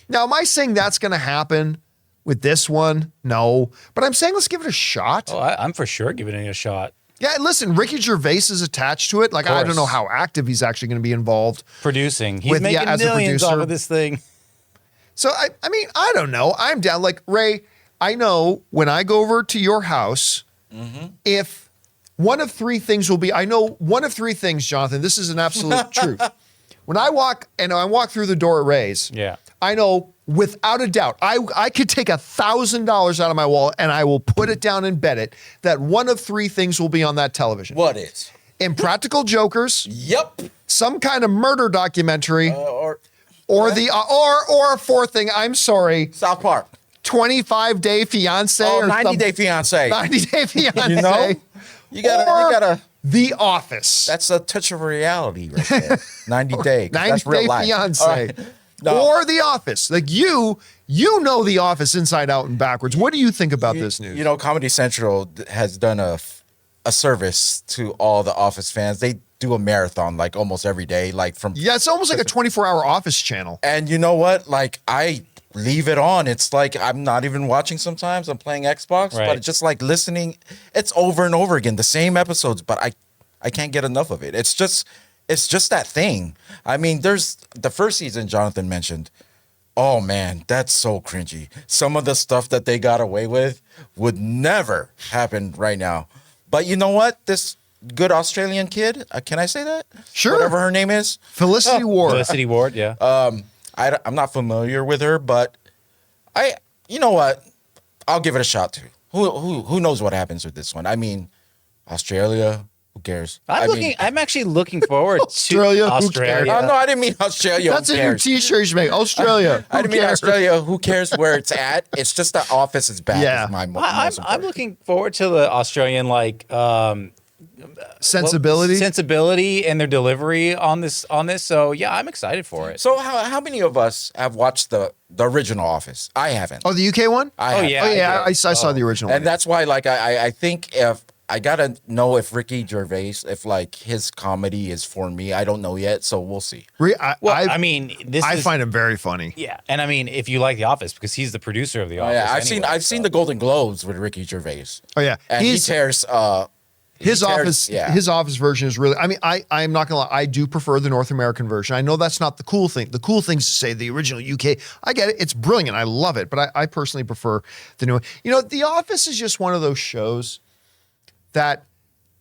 Now, am I saying that's going to happen with this one? No. But I'm saying let's give it a shot. Oh, I'm for sure giving it a shot. Yeah, listen, Ricky Gervais is attached to it. Like, I don't know how active he's actually going to be involved. Producing. He's making millions off of this thing. So, I mean, I don't know. I'm down. Like, Ray, I know when I go over to your house, if one of 3 things will be, I know one of 3 things, Jonathan, this is an absolute truth. When I walk through the door at Ray's, I know without a doubt, I could take $1,000 out of my wallet and I will put it down and bet it that one of 3 things will be on that television. What is? Impractical Jokers. Yep. Some kind of murder documentary. Or a 4th thing, I'm sorry. South Park. 25 Day Fiance. Oh, or 90 Day Fiance. 90 Day Fiance. You know? You gotta. The Office. That's a touch of reality right there. 90 Day. 90 That's real Day life. Fiance. Right. No. Or The Office. Like you know The Office inside out and backwards. What do you think about this news? You know, Comedy Central has done a service to all the Office fans. They do a marathon like almost every day. It's almost like a 24-hour Office channel. And you know what? Like, I leave it on. It's like I'm not even watching sometimes. I'm playing Xbox, but it's just like listening. It's over and over again, the same episodes, but I can't get enough of it. It's just that thing. I mean, there's the first season Jonathan mentioned. Oh man, that's so cringy. Some of the stuff that they got away with would never happen right now. But you know what? This good Australian kid, can I say that? Sure. Whatever her name is. Felicity Ward. Felicity Ward, yeah. I'm not familiar with her, but you know what? I'll give it a shot too. Who knows what happens with this one? I mean, Australia, who cares? I'm actually looking forward Australia, to who Australia. cares? Oh, no, I didn't mean Australia. That's who a new cares? T-shirt you should make. Australia. I didn't mean Australia. Who cares where it's at? It's just the Office is back. Yeah. Is my I'm looking forward to the Australian sensibility and their delivery on this. So yeah, I'm excited for it. So how many of us have watched the original Office? I haven't. Oh, the UK one? I haven't. I saw the original one. And that's why, like, I think if I gotta know if Ricky Gervais, if like his comedy is for me, I don't know yet. So we'll see. I find him very funny. Yeah, and I mean, if you like The Office, because he's the producer of The Oh, Office. yeah, I've seen the Golden Globes with Ricky Gervais. Oh yeah, And he tears. His Office version is really. I mean, I'm not gonna lie. I do prefer the North American version. I know that's not the cool thing. The cool thing is to say the original UK. I get it. It's brilliant. I love it. But I personally prefer the new one. You know, The Office is just one of those shows that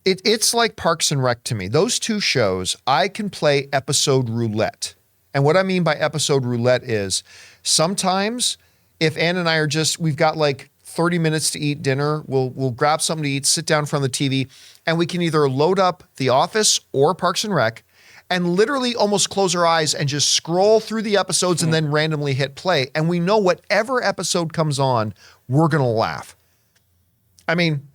it's like Parks and Rec to me. Those 2 shows, I can play episode roulette. And what I mean by episode roulette is sometimes if Ann and I we've got like 30 minutes to eat dinner, we'll grab something to eat, sit down in front of the TV, and we can either load up The Office or Parks and Rec and literally almost close our eyes and just scroll through the episodes and then randomly hit play. And we know whatever episode comes on, we're going to laugh. I mean,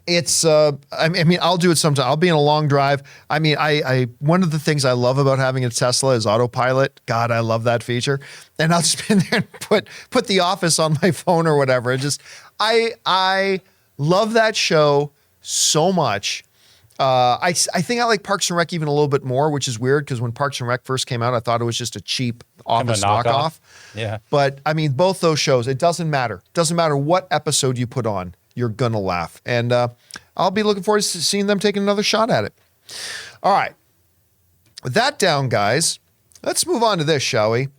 It's, I mean, I'll do it sometime. I'll be in a long drive. I mean, I one of the things I love about having a Tesla is autopilot. God, I love that feature. And I'll just be there and put The Office on my phone or whatever. It just, I love that show so much. I think I like Parks and Rec even a little bit more, which is weird because when Parks and Rec first came out, I thought it was just a cheap Office knockoff. Yeah. But I mean, both those shows, it doesn't matter. Doesn't matter what episode you put on, you're gonna laugh. And I'll be looking forward to seeing them taking another shot at it. All right. With that down, guys, let's move on to this, shall we?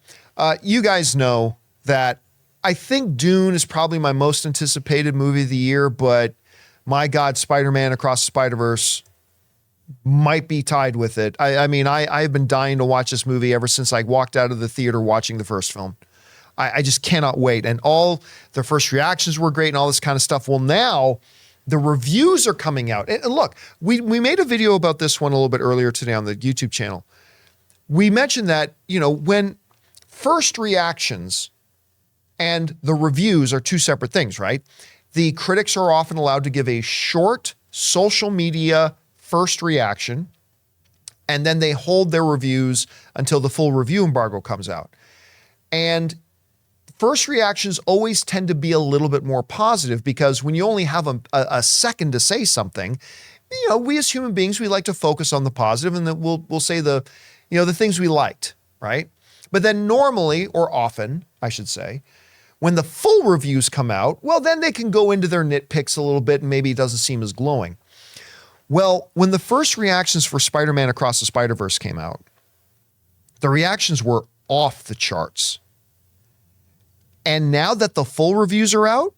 You guys know that I think Dune is probably my most anticipated movie of the year, but my God, Spider-Man Across the Spider-Verse might be tied with it. I mean, I've been dying to watch this movie ever since I walked out of the theater watching the first film. I just cannot wait. And all the first reactions were great and all this kind of stuff. Well, now the reviews are coming out. And look, we made a video about this one a little bit earlier today on the YouTube channel. We mentioned that, you know, when first reactions and the reviews are two separate things, right? The critics are often allowed to give a short social media first reaction, and then they hold their reviews until the full review embargo comes out. And first reactions always tend to be a little bit more positive because when you only have a second to say something, you know, we as human beings, we like to focus on the positive and then we'll say the things we liked, right? But then normally, or often, I should say, when the full reviews come out, well, then they can go into their nitpicks a little bit and maybe it doesn't seem as glowing. Well, when the first reactions for Spider-Man Across the Spider-Verse came out, the reactions were off the charts. And now that the full reviews are out,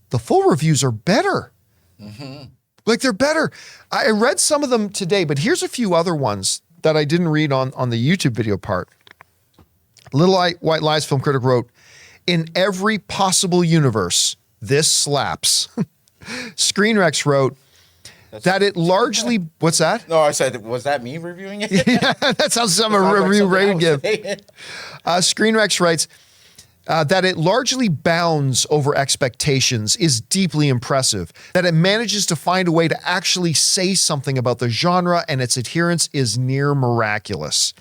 the full reviews are better. Mm-hmm. Like they're better. I read some of them today, but here's a few other ones that I didn't read on the YouTube video part. Little White Lies film critic wrote, "In every possible universe, this slaps." Screenrex wrote that it largely, what's that? No, I said, was that me reviewing it? Yeah, that sounds like some review Ray would give. Screenrex writes that it largely bounds over expectations is deeply impressive. That it manages to find a way to actually say something about the genre and its adherence is near miraculous.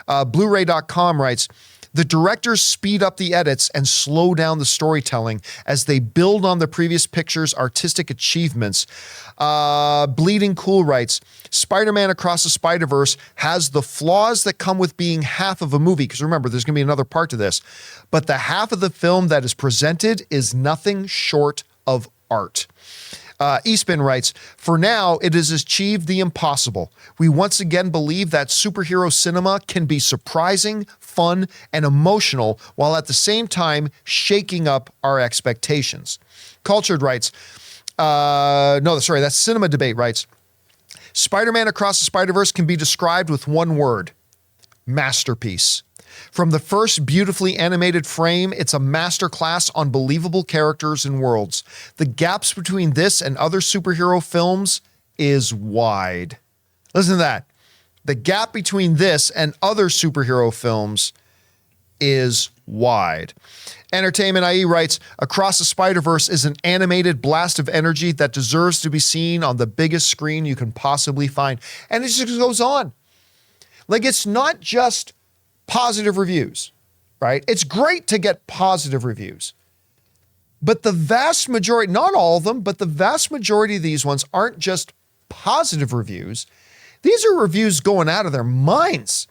Blu-ray.com writes, the directors speed up the edits and slow down the storytelling as they build on the previous picture's artistic achievements. Bleeding Cool writes, Spider-Man Across the Spider-Verse has the flaws that come with being half of a movie, because remember, there's going to be another part to this, but the half of the film that is presented is nothing short of art. Eastman writes, for now, it has achieved the impossible. We once again believe that superhero cinema can be surprising, fun, and emotional, while at the same time shaking up our expectations. Cultured writes, that's Cinema Debate writes, Spider-Man Across the Spider-Verse can be described with one word, masterpiece. From the first beautifully animated frame, it's a masterclass on believable characters and worlds. The gaps between this and other superhero films is wide. Listen to that. The gap between this and other superhero films is wide. Entertainment IE writes, Across the Spider-Verse is an animated blast of energy that deserves to be seen on the biggest screen you can possibly find. And it just goes on. Like, it's not just positive reviews, right? It's great to get positive reviews. But the vast majority, not all of them, but the vast majority of these ones aren't just positive reviews. These are reviews going out of their minds.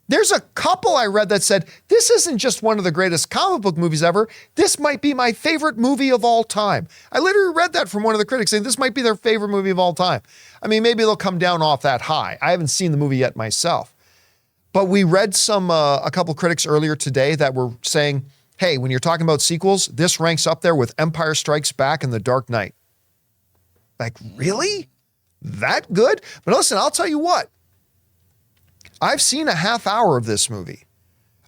There's a couple I read that said, this isn't just one of the greatest comic book movies ever. This might be my favorite movie of all time. I literally read that from one of the critics saying this might be their favorite movie of all time. I mean, maybe they'll come down off that high. I haven't seen the movie yet myself. But we read a couple critics earlier today that were saying, hey, when you're talking about sequels, this ranks up there with Empire Strikes Back and The Dark Knight. Like, really? That good? But listen, I'll tell you what. I've seen a half hour of this movie.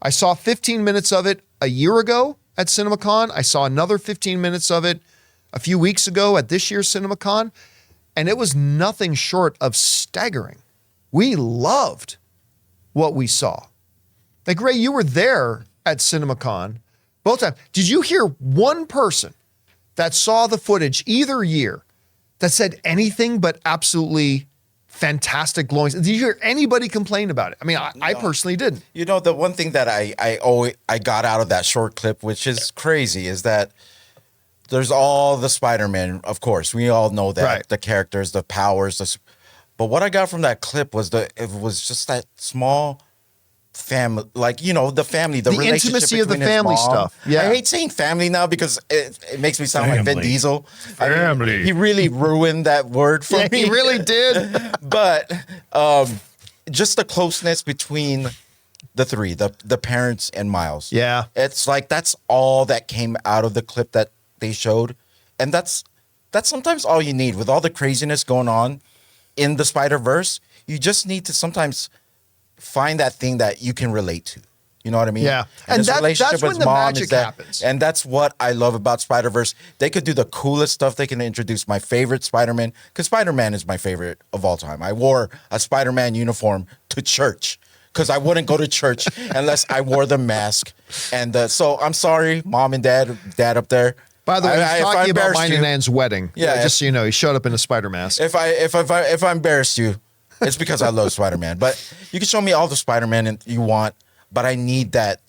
I saw 15 minutes of it a year ago at CinemaCon. I saw another 15 minutes of it a few weeks ago at this year's CinemaCon. And it was nothing short of staggering. We loved what we saw. Like, Ray, you were there at CinemaCon both times. Did you hear one person that saw the footage either year that said anything but absolutely fantastic glowing. Did you hear anybody complain about it? I mean, I personally didn't. You know, the one thing that I got out of that short clip, which is crazy, is that there's all the Spider-Man, of course. We all know that. Right. The characters, the powers. But what I got from that clip was it was just that small family, like, you know, the family, the relationship intimacy of the between his family mom. stuff. Yeah. I hate saying family now because it makes me sound like Vin Diesel. Family. He really ruined that word for me. He really did. But just the closeness between the three, the parents and Miles. Yeah. It's like that's all that came out of the clip that they showed. And that's sometimes all you need with all the craziness going on in the Spider-Verse. You just need to sometimes find that thing that you can relate to. You know what I mean? Yeah. And his that's relationship with when his the mom magic is that, happens. and that's what I love about Spider-Verse. They could do the coolest stuff. They can introduce my favorite Spider-Man, because Spider-Man is my favorite of all time. I wore a Spider-Man uniform to church because I wouldn't go to church unless I wore the mask. And so I'm sorry, mom and dad up there. By the way, he's if I talking about embarrassed mine you- and Ann's wedding. Yeah, Just so you know, he showed up in a spider mask. If I embarrassed you, it's because I love Spider-Man. But you can show me all the Spider-Man you want, but I need that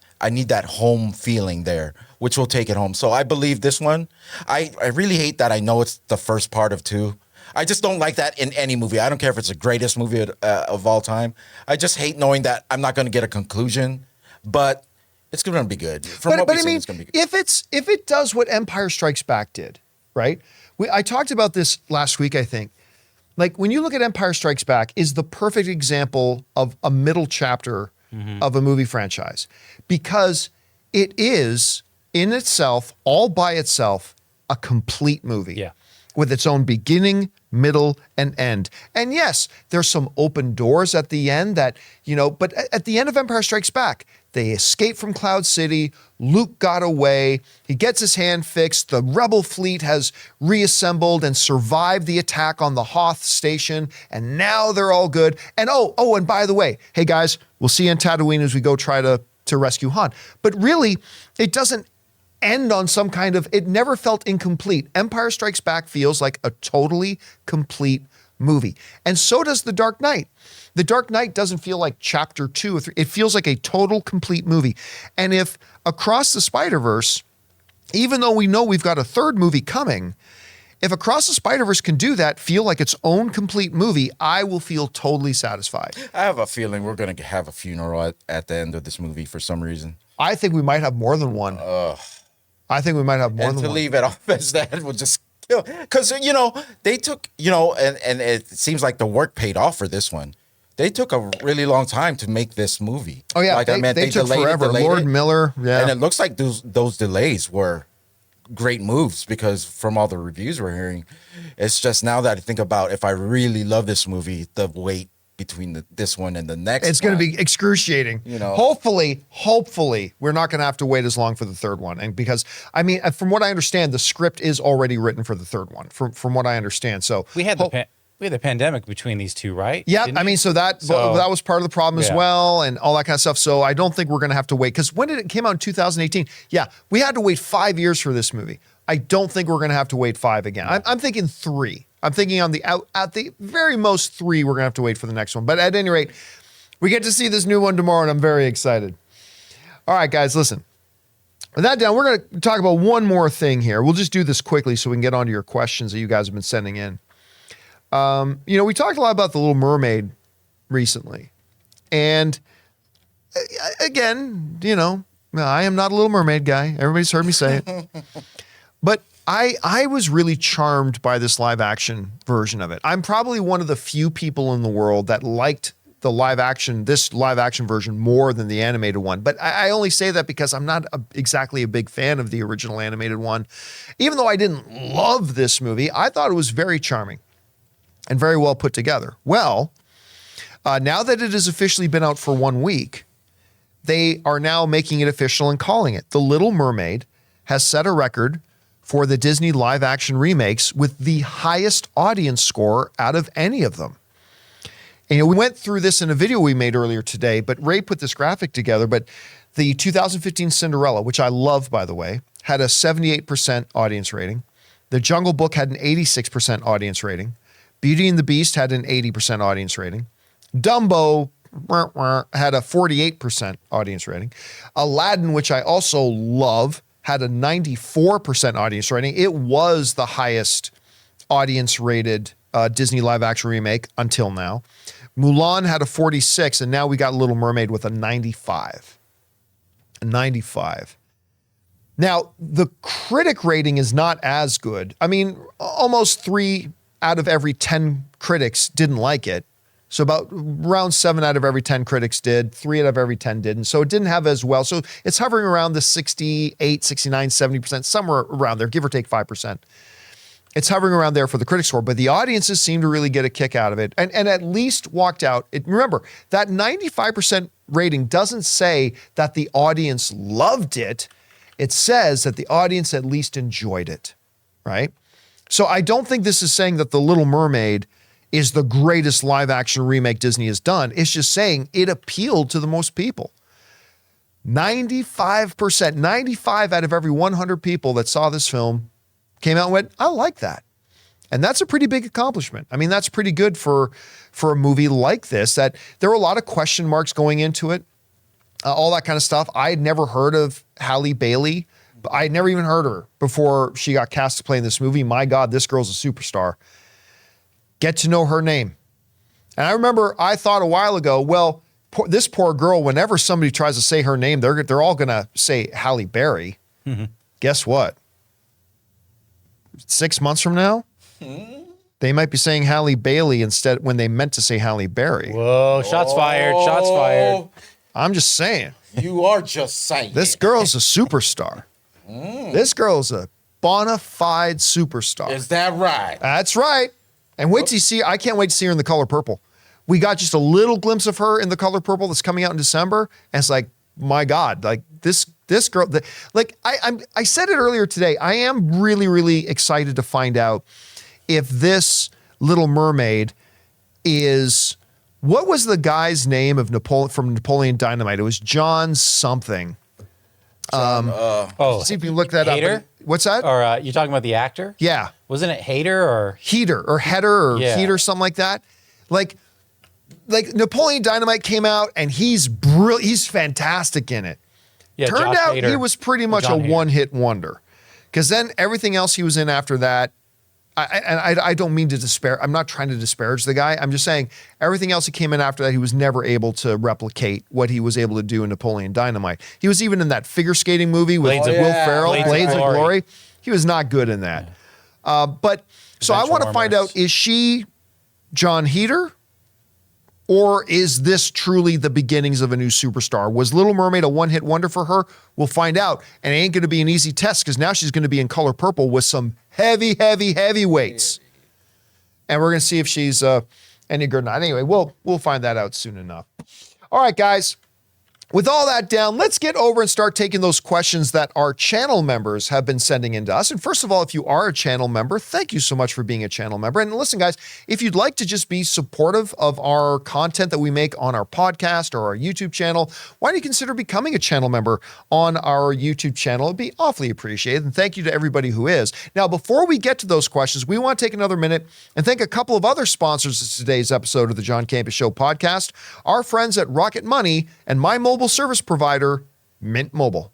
home feeling there, which will take it home. So I believe this one. I really hate that I know it's the first part of 2. I just don't like that in any movie. I don't care if it's the greatest movie of all time. I just hate knowing that I'm not going to get a conclusion, but it's going to be good. From what But we've I seen, mean, it's going to be good. if it does what Empire Strikes Back did, right? I talked about this last week, I think. Like, when you look at Empire Strikes Back, is the perfect example of a middle chapter of a movie franchise, because it is in itself, all by itself, a complete movie. Yeah. With its own beginning, middle, and end. And yes, there's some open doors at the end that, you know, but at the end of Empire Strikes Back, they escape from Cloud City. Luke got away. He gets his hand fixed. The rebel fleet has reassembled and survived the attack on the Hoth station. And now they're all good. And and by the way, hey guys, we'll see you in Tatooine as we go try to rescue Han. But really, it doesn't end on some kind of, it never felt incomplete. Empire Strikes Back feels like a totally complete movie. And so does The Dark Knight. The Dark Knight doesn't feel like chapter 2 or 3. It feels like a total complete movie. And if Across the Spider-Verse, even though we know we've got a third movie coming, if Across the Spider-Verse can do that, feel like its own complete movie, I will feel totally satisfied. I have a feeling we're going to have a funeral at the end of this movie for some reason. I think we might have more than one. I think we might have more And than to one. leave it off as that would just kill. Because, you know, they took, you know, and it seems like the work paid off for this one. They took a really long time to make this movie. Oh, yeah. Like, They took delayed forever. delayed Lord it. Miller, yeah. And it looks like those delays were great moves, because from all the reviews we're hearing, it's just now that I think about, if I really love this movie, the wait between this one and the next It's going to one. be excruciating. You know. Hopefully, we're not going to have to wait as long for the third one. And because, I mean, from what I understand, the script is already written for the third one, from what I understand. So We had the pandemic between these two, right? yeah, Didn't I we? mean, so that was part of the problem as Yeah. well, and all that kind of stuff. So I don't think we're going to have to wait, because when did it came out in 2018? Yeah, we had to wait 5 years for this movie. I don't think we're going to have to wait 5 again. I'm thinking 3. I'm thinking at the very most 3, we're going to have to wait for the next one. But at any rate, we get to see this new one tomorrow, and I'm very excited. All right, guys, listen. With that down, we're going to talk about one more thing here. We'll just do this quickly so we can get on to your questions that you guys have been sending in. You know, we talked a lot about The Little Mermaid recently. And again, you know, I am not a Little Mermaid guy. Everybody's heard me say it. But I was really charmed by this live action version of it. I'm probably one of the few people in the world that liked this live action version more than the animated one. But I only say that because I'm not exactly a big fan of the original animated one. Even though I didn't love this movie, I thought it was very charming and very well put together. Well, now that it has officially been out for 1 week, they are now making it official and calling it The Little Mermaid has set a record for the Disney live action remakes with the highest audience score out of any of them. And, you know, we went through this in a video we made earlier today, but Ray put this graphic together. But the 2015 Cinderella, which I love, by the way, had a 78% audience rating. The Jungle Book had an 86% audience rating. Beauty and the Beast had an 80% audience rating. Dumbo had a 48% audience rating. Aladdin, which I also love, had a 94% audience rating. It was the highest audience rated Disney live action remake until now. Mulan had a 46, and now we got Little Mermaid with a 95. A 95. Now, the critic rating is not as good. I mean, almost 3 out of every 10 critics didn't like it. So about around 7 out of every 10 critics did, 3 out of every 10 didn't. So it didn't have as well. So it's hovering around the 68, 69, 70%, somewhere around there, give or take 5%. It's hovering around there for the critic score, but the audiences seem to really get a kick out of it and at least walked out. Remember, that 95% rating doesn't say that the audience loved it. It says that the audience at least enjoyed it, right? So I don't think this is saying that The Little Mermaid is the greatest live action remake Disney has done. It's just saying it appealed to the most people. 95%, 95 out of every 100 people that saw this film came out and went, I like that. And that's a pretty big accomplishment. I mean, that's pretty good for a movie like this, that there were a lot of question marks going into it, all that kind of stuff. I had never heard of Halle Bailey. I had never even heard of her before she got cast to play in this movie. My God, this girl's a superstar. Get to know her name. And I remember I thought a while ago, well, this poor girl, whenever somebody tries to say her name, they're all going to say Halle Berry. Mm-hmm. Guess what? 6 months from now, they might be saying Halle Bailey instead when they meant to say Halle Berry. Whoa, shots fired, shots fired. I'm just saying. You are just saying. This girl's a superstar. This girl's a bona fide superstar. Is that right? That's right. And wait till you see, I can't wait to see her in The Color Purple. We got just a little glimpse of her in The Color Purple that's coming out in December. And it's like, my God, like this girl, I said it earlier today. I am really, really excited to find out if this Little Mermaid is, what was the guy's name of from Napoleon Dynamite? It was John something. See if you can look that Hader? up. What's that? Or you're talking about the actor? Yeah. Wasn't it Hader or? Heater or Header or Heater, something like that. Like Napoleon Dynamite came out and he's brilliant. He's fantastic in it. Yeah, Turned Josh out Hader. he was pretty much a one-hit wonder. Because then everything else he was in after that, I don't mean to despair. I'm not trying to disparage the guy. I'm just saying everything else he came in after that, he was never able to replicate what he was able to do in Napoleon Dynamite. He was even in that figure skating movie with Will Ferrell, Blades of Glory. He was not good in that. So I want to find out, is she John Heater? Or is this truly the beginnings of a new superstar? Was Little Mermaid a one-hit wonder for her? We'll find out. And it ain't going to be an easy test because now she's going to be in Color Purple with some heavyweights. And we're going to see if she's any good or not. Anyway, we'll find that out soon enough. All right, guys. With all that down, let's get over and start taking those questions that our channel members have been sending in to us. And first of all, if you are a channel member, thank you so much for being a channel member. And listen, guys, if you'd like to just be supportive of our content that we make on our podcast or our YouTube channel, why don't you consider becoming a channel member on our YouTube channel? It'd be awfully appreciated. And thank you to everybody who is. Now, before we get to those questions, we want to take another minute and thank a couple of other sponsors of today's episode of the John Campea Show podcast, our friends at Rocket Money and my mobile service provider, Mint Mobile.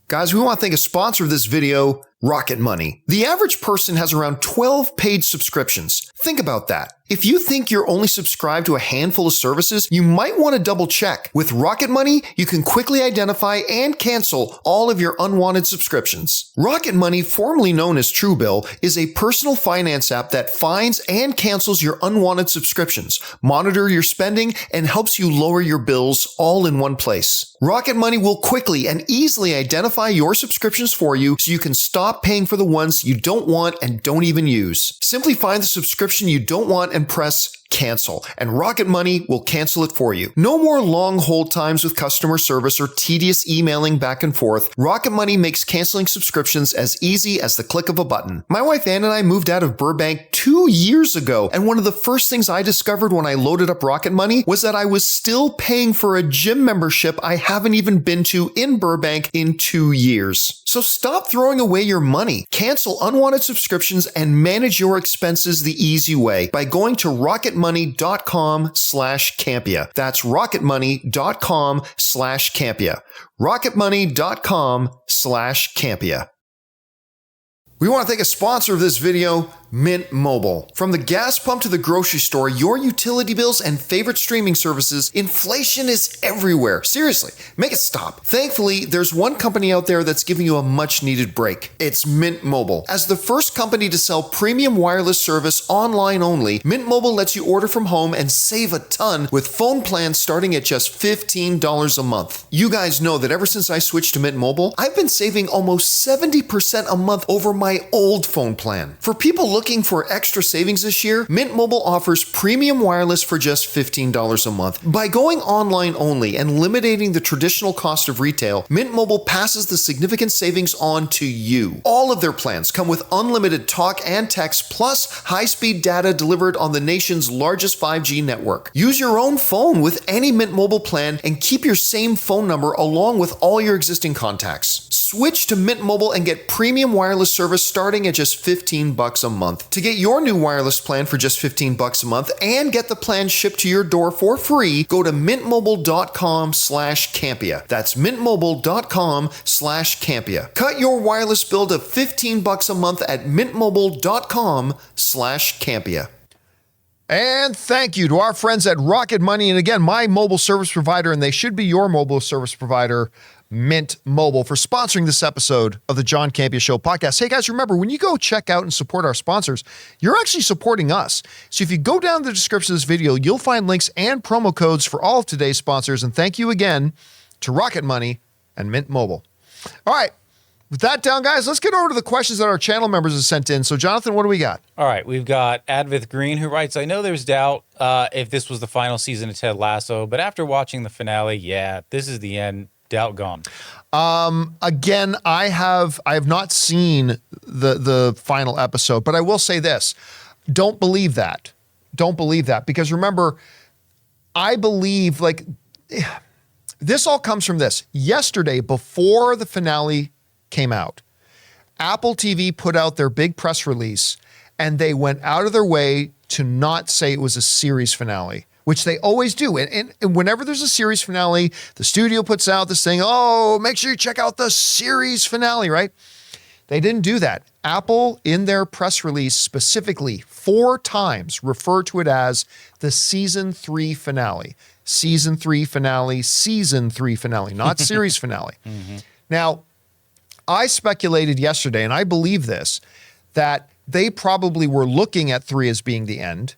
Guys, we want to thank a sponsor of this video, Rocket Money. The average person has around 12 paid subscriptions. Think about that. If you think you're only subscribed to a handful of services, you might want to double check. With Rocket Money, you can quickly identify and cancel all of your unwanted subscriptions. Rocket Money, formerly known as Truebill, is a personal finance app that finds and cancels your unwanted subscriptions, monitor your spending, and helps you lower your bills all in one place. Rocket Money will quickly and easily identify your subscriptions for you so you can stop paying for the ones you don't want and don't even use. Simply find the subscription you don't want and press cancel, and Rocket Money will cancel it for you. No more long hold times with customer service or tedious emailing back and forth. Rocket Money makes canceling subscriptions as easy as the click of a button. My wife Ann and I moved out of Burbank 2 2 years ago. And one of the first things I discovered when I loaded up Rocket Money was that I was still paying for a gym membership I haven't even been to in Burbank in 2 years. So stop throwing away your money. Cancel unwanted subscriptions and manage your expenses the easy way by going to rocketmoney.com/Campea. That's rocketmoney.com/Campea. rocketmoney.com/Campea. We want to thank a sponsor of this video, Mint Mobile. From the gas pump to the grocery store, your utility bills and favorite streaming services, inflation is everywhere. Seriously, make it stop. Thankfully, there's one company out there that's giving you a much needed break. It's Mint Mobile. As the first company to sell premium wireless service online only, Mint Mobile lets you order from home and save a ton with phone plans starting at just $15 a month. You guys know that ever since I switched to Mint Mobile, I've been saving almost 70% a month over my old phone plan. For people looking for extra savings this year, Mint Mobile offers premium wireless for just $15 a month. By going online only and eliminating the traditional cost of retail, Mint Mobile passes the significant savings on to you. All of their plans come with unlimited talk and text plus high-speed data delivered on the nation's largest 5G network. Use your own phone with any Mint Mobile plan and keep your same phone number along with all your existing contacts. Switch to Mint Mobile and get premium wireless service starting at just $15 a month. To get your new wireless plan for just $15 a month and get the plan shipped to your door for free, go to mintmobile.com/Campea. That's mintmobile.com/Campea. Cut your wireless bill to $15 a month at mintmobile.com/Campea. And thank you to our friends at Rocket Money. And again, my mobile service provider, and they should be your mobile service provider, Mint Mobile, for sponsoring this episode of the John Campea Show podcast. Hey guys, remember, when you go check out and support our sponsors, you're actually supporting us. So if you go down to the description of this video, you'll find links and promo codes for all of today's sponsors. And thank you again to Rocket Money and Mint Mobile. All right. With that down, guys, let's get over to the questions that our channel members have sent in. So, Jonathan, what do we got? All right, we've got Advith Green, who writes, I know there's doubt if this was the final season of Ted Lasso, but after watching the finale, yeah, this is the end. Doubt gone. Again, I have not seen the final episode, but I will say this. Don't believe that. Don't believe that. Because remember, I believe, this all comes from this. Yesterday, before the finale came out, Apple TV put out their big press release, and they went out of their way to not say it was a series finale, which they always do. And whenever there's a series finale, the studio puts out this thing, oh, make sure you check out the series finale, right? They didn't do that. Apple, in their press release, specifically 4 times referred to it as the season 3 finale. Season 3 finale, season 3 finale, not series finale. Mm-hmm. Now, I speculated yesterday, and I believe this, that they probably were looking at 3 as being the end,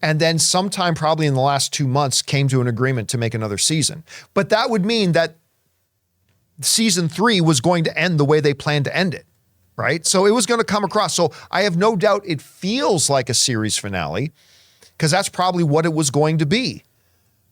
and then sometime probably in the last 2 months came to an agreement to make another season. But that would mean that season 3 was going to end the way they planned to end it, right? So it was going to come across. So I have no doubt it feels like a series finale, because that's probably what it was going to be.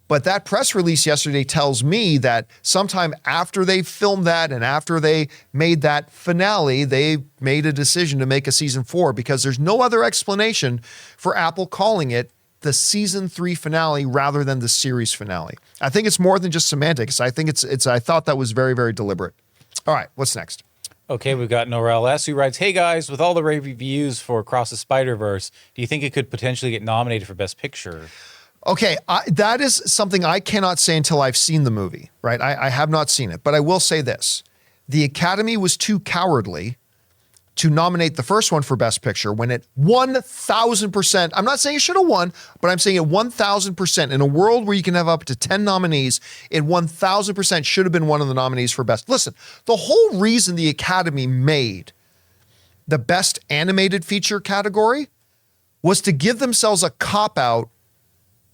But that press release yesterday tells me that sometime after they filmed that and after they made that finale, they made a decision to make a season 4, because there's no other explanation for Apple calling it the season 3 finale rather than the series finale. I think it's more than just semantics. I think I thought that was very, very deliberate. All right, what's next? Okay, we've got Norel S., who writes, hey guys, with all the rave reviews for Across the Spider-Verse, do you think it could potentially get nominated for Best Picture? Okay, that is something I cannot say until I've seen the movie, right? I have not seen it, but I will say this. The Academy was too cowardly to nominate the first one for Best Picture when it 1,000%, I'm not saying it should have won, but I'm saying it 1,000%. In a world where you can have up to 10 nominees, it 1,000% should have been one of the nominees for Best. Listen, the whole reason the Academy made the Best Animated Feature category was to give themselves a cop-out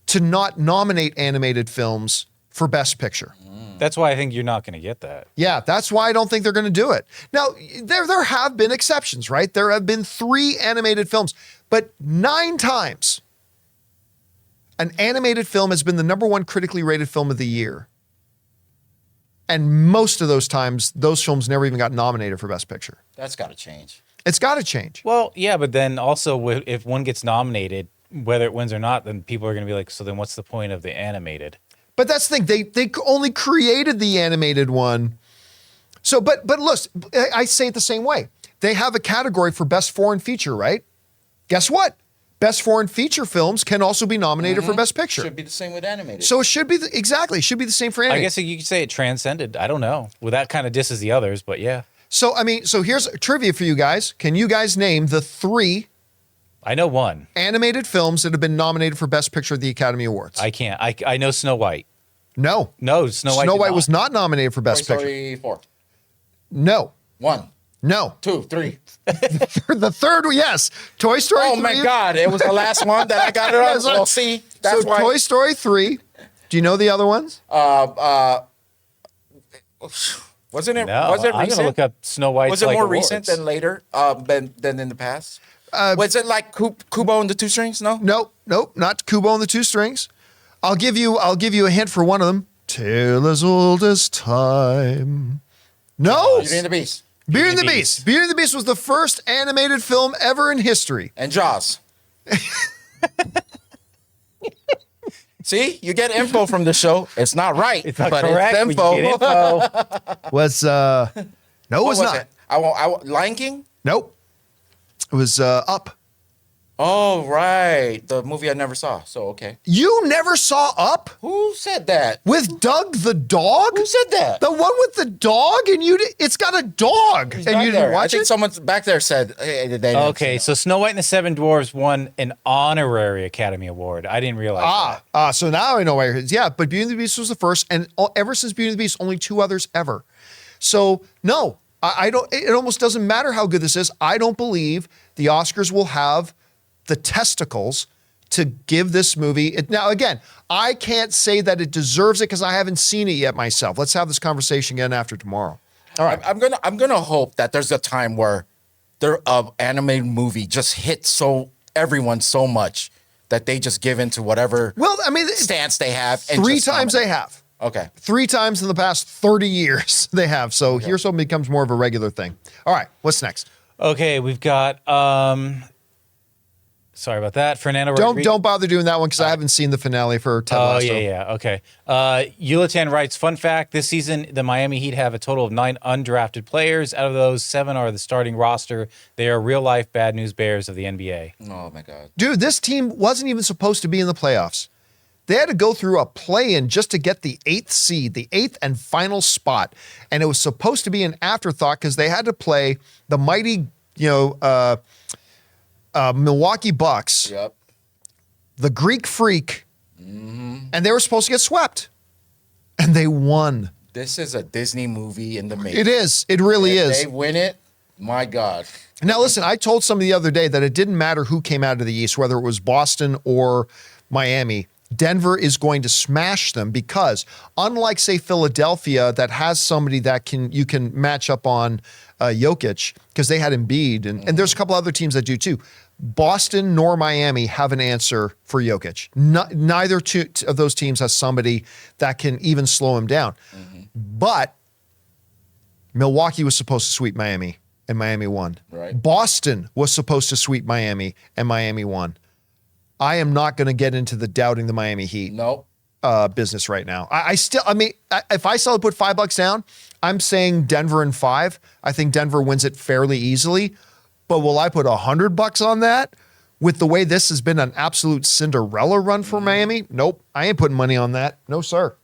to not nominate animated films for Best Picture. That's why I think you're not going to get that. Yeah, that's why I don't think they're going to do it. Now, there have been exceptions, right? There have been 3 animated films, but 9 times an animated film has been the #1 critically rated film of the year. And most of those times, those films never even got nominated for Best Picture. That's got to change. It's got to change. Well, yeah, but then also if one gets nominated, whether it wins or not, then people are going to be like, so then what's the point of the animated? But that's the thing. They only created the animated one. So, but look, I say it the same way. They have a category for best foreign feature, right? Guess what? Best foreign feature films can also be nominated for best picture. Should be the same with animated. So it should be exactly. It should be the same for animated. I guess you could say it transcended. I don't know. Well, that kind of disses the others, but yeah. So so here's trivia for you guys. Can you guys name the 3 I know one. animated films that have been nominated for best picture at the Academy Awards? I can't. I know Snow White. No. No, Snow White. Snow did White not. was not nominated for Toy best picture. Story 4. No. 1, No. 2, 3. The third one, yes. Toy Story 3. Oh my God! It was the last one that I got it on. Yes, Well, see, that's so why. Toy Story 3. Do you know the other ones? Wasn't it? No, was it I'm recent? gonna look up Snow White's. Was it like, more awards. recent than later? Than in the past? Was it like Kubo and the Two Strings? No. Nope, not Kubo and the Two Strings. I'll give you a hint for one of them. Tale as old as time. No. Beauty and the Beast Beauty and the Beast. Beauty and the Beast was the first animated film ever in history. and Jaws. See, you get info from the show. It's not right, It's not but correct. it's but you info. get info. Was no, it What was not. it? I won't, Lion King. Nope. It was Up. Oh right, the movie I never saw. So okay. You never saw Up Who said that? with Doug the dog? Who said that? The one with the dog, and it's got a dog, Who's and back you there? didn't watch I think it. someone back there said. Hey, they didn't Okay, see so Snow White and the Seven Dwarfs won an honorary Academy Award. I didn't realize that. So now I know why. Yeah, but Beauty and the Beast was the first, and ever since Beauty and the Beast, only 2 others ever. So no, I don't. It almost doesn't matter how good this is. I don't believe the Oscars will have the testicles to give this movie. Now, again, I can't say that it deserves it because I haven't seen it yet myself. Let's have this conversation again after tomorrow. All right. I'm gonna hope that there's a time where their animated movie just hits everyone so much that they just give into whatever Well, I mean, stance they have. And 3 just times nominate. they have. Okay. 3 times in the past 30 years they have. So here's what becomes more of a regular thing. All right, what's next? Okay, we've got. Sorry about that, Fernando. Don't bother doing that one because I haven't seen the finale for Ted Oh, Lasso. yeah. Okay. Yulitan writes, fun fact, this season, the Miami Heat have a total of 9 undrafted players. Out of those, 7 are the starting roster. They are real-life bad news bears of the NBA. Oh my God. Dude, this team wasn't even supposed to be in the playoffs. They had to go through a play-in just to get the 8th seed, the 8th and final spot. And it was supposed to be an afterthought because they had to play the mighty, Milwaukee Bucks, Yep. the Greek Freak, and they were supposed to get swept. And they won. This is a Disney movie in the making. It is. It really If is. they win it, my God. Now, listen, I told somebody the other day that it didn't matter who came out of the East, whether it was Boston or Miami. Denver is going to smash them because, unlike, say, Philadelphia, that has somebody that you can match up on Jokic because they had Embiid, and there's a couple other teams that do too. Boston nor Miami have an answer for Jokic. Neither of those teams has somebody that can even slow him down. But Milwaukee was supposed to sweep Miami, and Miami won. Right. Boston was supposed to sweep Miami, and Miami won. I am not going to get into the doubting the Miami Heat Nope. business right now. If I still put $5 down, I'm saying Denver in 5. I think Denver wins it fairly easily. But will I put $100 on that with the way this has been an absolute Cinderella run for Miami? Nope. I ain't putting money on that. No, sir.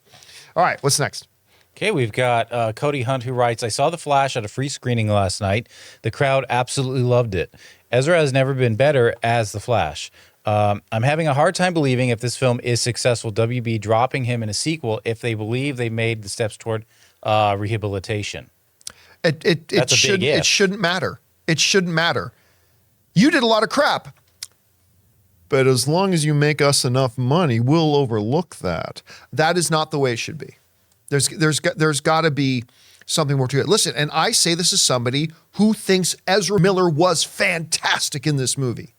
All right. What's next? Okay, we've got Cody Hunt who writes, I saw The Flash at a free screening last night. The crowd absolutely loved it. Ezra has never been better as The Flash. I'm having a hard time believing if this film is successful, WB dropping him in a sequel if they believe they made the steps toward rehabilitation. It That's a big if. shouldn't matter. It shouldn't matter. You did a lot of crap. But as long as you make us enough money, we'll overlook that. That is not the way it should be. There's got to be something more to it. Listen, and I say this as somebody who thinks Ezra Miller was fantastic in this movie.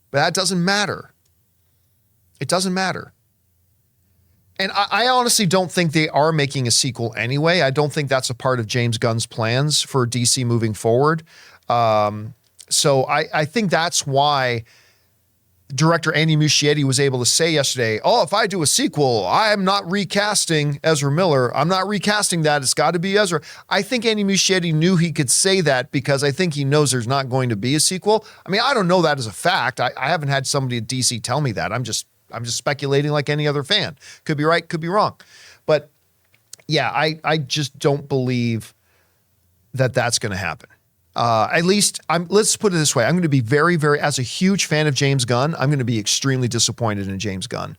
But that doesn't matter. It doesn't matter. And I honestly don't think they are making a sequel anyway. I don't think that's a part of James Gunn's plans for DC moving forward. So I think that's why director Andy Muschietti was able to say yesterday, oh, if I do a sequel, I am not recasting Ezra Miller. I'm not recasting that. It's got to be Ezra. I think Andy Muschietti knew he could say that because I think he knows there's not going to be a sequel. I mean, I don't know that as a fact. I haven't had somebody at DC tell me that. I'm just speculating like any other fan. Could be right, could be wrong. But yeah, I just don't believe that that's going to happen. At least, let's put it this way. I'm going to be very, very, as a huge fan of James Gunn, I'm going to be extremely disappointed in James Gunn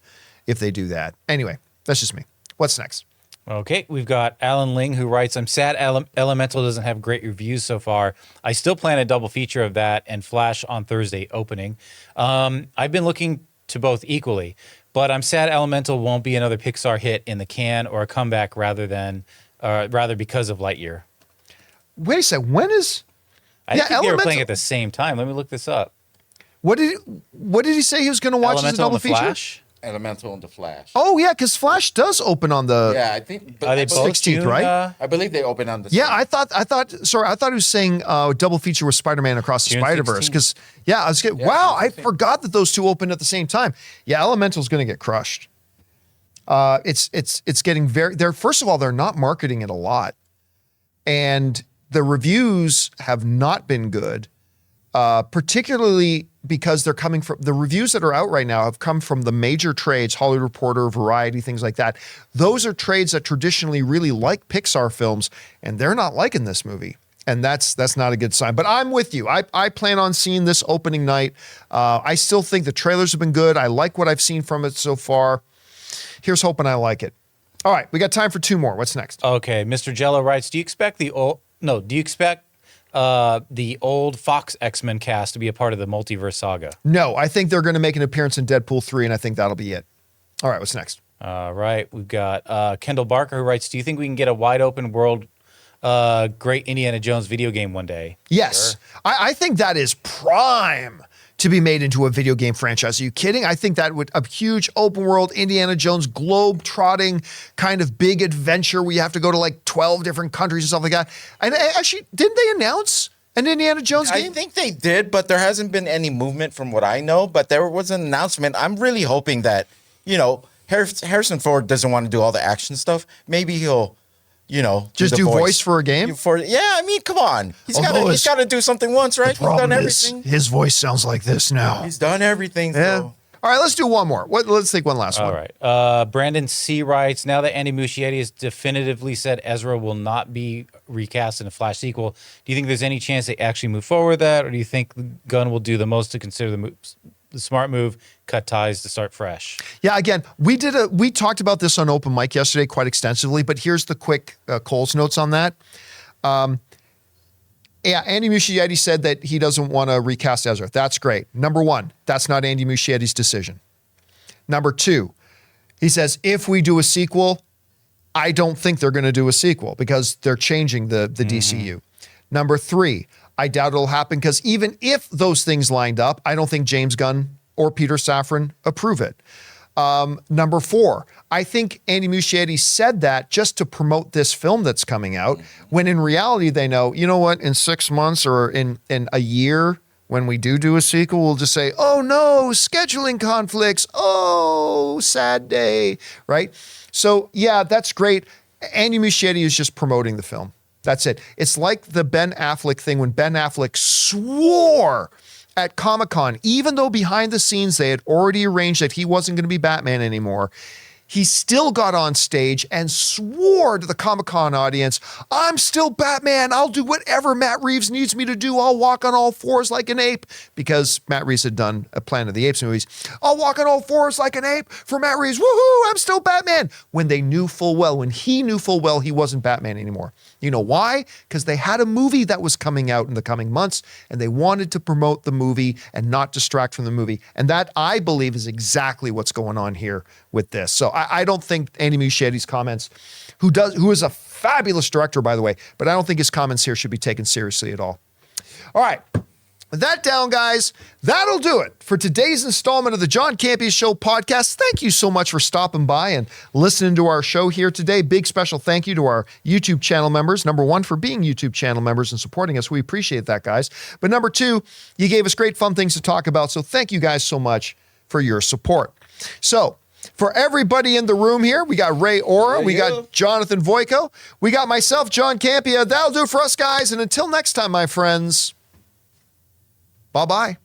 if they do that. Anyway, that's just me. What's next? Okay, we've got Alan Ling who writes, I'm sad Elemental doesn't have great reviews so far. I still plan a double feature of that and Flash on Thursday opening. I've been looking to both equally, but I'm sad Elemental won't be another Pixar hit in the can or a comeback rather because of Lightyear. Wait a sec. When is... I think they were playing at the same time. Let me look this up. What did he say he was going to watch as a double feature? Flash? Elemental and the Flash. Oh yeah, because Flash does open on the I think Are they both 16th, June, right? I believe they open on the Yeah, I thought he was saying double feature with Spider-Man Across the June Spider-Verse 16th. because I was getting I forgot that those two opened at the same time. Yeah, Elemental's going to get crushed. It's getting first of all, they're not marketing it a lot, and the reviews have not been good, particularly because they're coming from the reviews that are out right now have come from the major trades, Hollywood Reporter, Variety, things like that. Those are trades that traditionally really like Pixar films, and they're not liking this movie. And that's not a good sign. But I'm with you. I plan on seeing this opening night. I still think the trailers have been good. I like what I've seen from it so far. Here's hoping I like it. All right, we got time for two more. What's next? Okay, Mr. Jello writes, do you expect the old Fox X-Men cast to be a part of the multiverse saga? No, I think they're going to make an appearance in Deadpool 3, and I think that'll be it. All right, what's next? All right, we've got Kendall Barker who writes, do you think we can get a wide open world great Indiana Jones video game one day? Yes. Sure. I think that is prime to be made into a video game franchise. Are you kidding? I think that would a huge open world Indiana Jones globe trotting kind of big adventure where you have to go to like 12 different countries and stuff like that. And actually, didn't they announce an Indiana Jones game? I think they did, but there hasn't been any movement from what I know, but there was an announcement. I'm really hoping that, Harrison Ford doesn't want to do all the action stuff. Maybe he'll, just do voice for a game? I mean, come on. He's got to do something once, right? He's done everything. His voice sounds like this now. He's done everything. Yeah. So. All right, let's do one more. Let's take one last one. All right. Brandon C. writes, now that Andy Muschietti has definitively said Ezra will not be recast in a Flash sequel, do you think there's any chance they actually move forward with that, or do you think Gunn will do the most to consider the smart move, cut ties to start fresh? Yeah, again, we talked about this on Open Mic yesterday quite extensively, but here's the quick Cole's notes on that. Andy Muschietti said that he doesn't want to recast Ezra. That's great. Number one, that's not Andy Muschietti's decision. Number two, he says, if we do a sequel, I don't think they're going to do a sequel because they're changing the DCU. Number three, I doubt it'll happen because even if those things lined up, I don't think James Gunn or Peter Safran approve it. Number four, I think Andy Muschietti said that just to promote this film that's coming out, when in reality they know, you know what, in 6 months or in a year, when we do a sequel, we'll just say, oh no, scheduling conflicts, oh, sad day, right? So yeah, that's great. Andy Muschietti is just promoting the film. That's it. It's like the Ben Affleck thing when Ben Affleck swore at Comic-Con, even though behind the scenes they had already arranged that he wasn't going to be Batman anymore. He still got on stage and swore to the Comic-Con audience, I'm still Batman. I'll do whatever Matt Reeves needs me to do. I'll walk on all fours like an ape, because Matt Reeves had done a Planet of the Apes movies. I'll walk on all fours like an ape for Matt Reeves. Woohoo, I'm still Batman. When he knew full well he wasn't Batman anymore. You know why? Because they had a movie that was coming out in the coming months, and they wanted to promote the movie and not distract from the movie. And that, I believe, is exactly what's going on here with this. So I don't think Andy Muschietti's comments, who is a fabulous director, by the way, but I don't think his comments here should be taken seriously at all. All right. With that down, guys, that'll do it for today's installment of the John Campea Show podcast. Thank you so much for stopping by and listening to our show here today. Big special thank you to our YouTube channel members. Number one, for being YouTube channel members and supporting us. We appreciate that, guys. But number two, you gave us great fun things to talk about. So thank you guys so much for your support. So for everybody in the room here, we got Ray Ora, we got Jonathan Voico, we got myself, John Campea. That'll do it for us, guys. And until next time, my friends, bye-bye.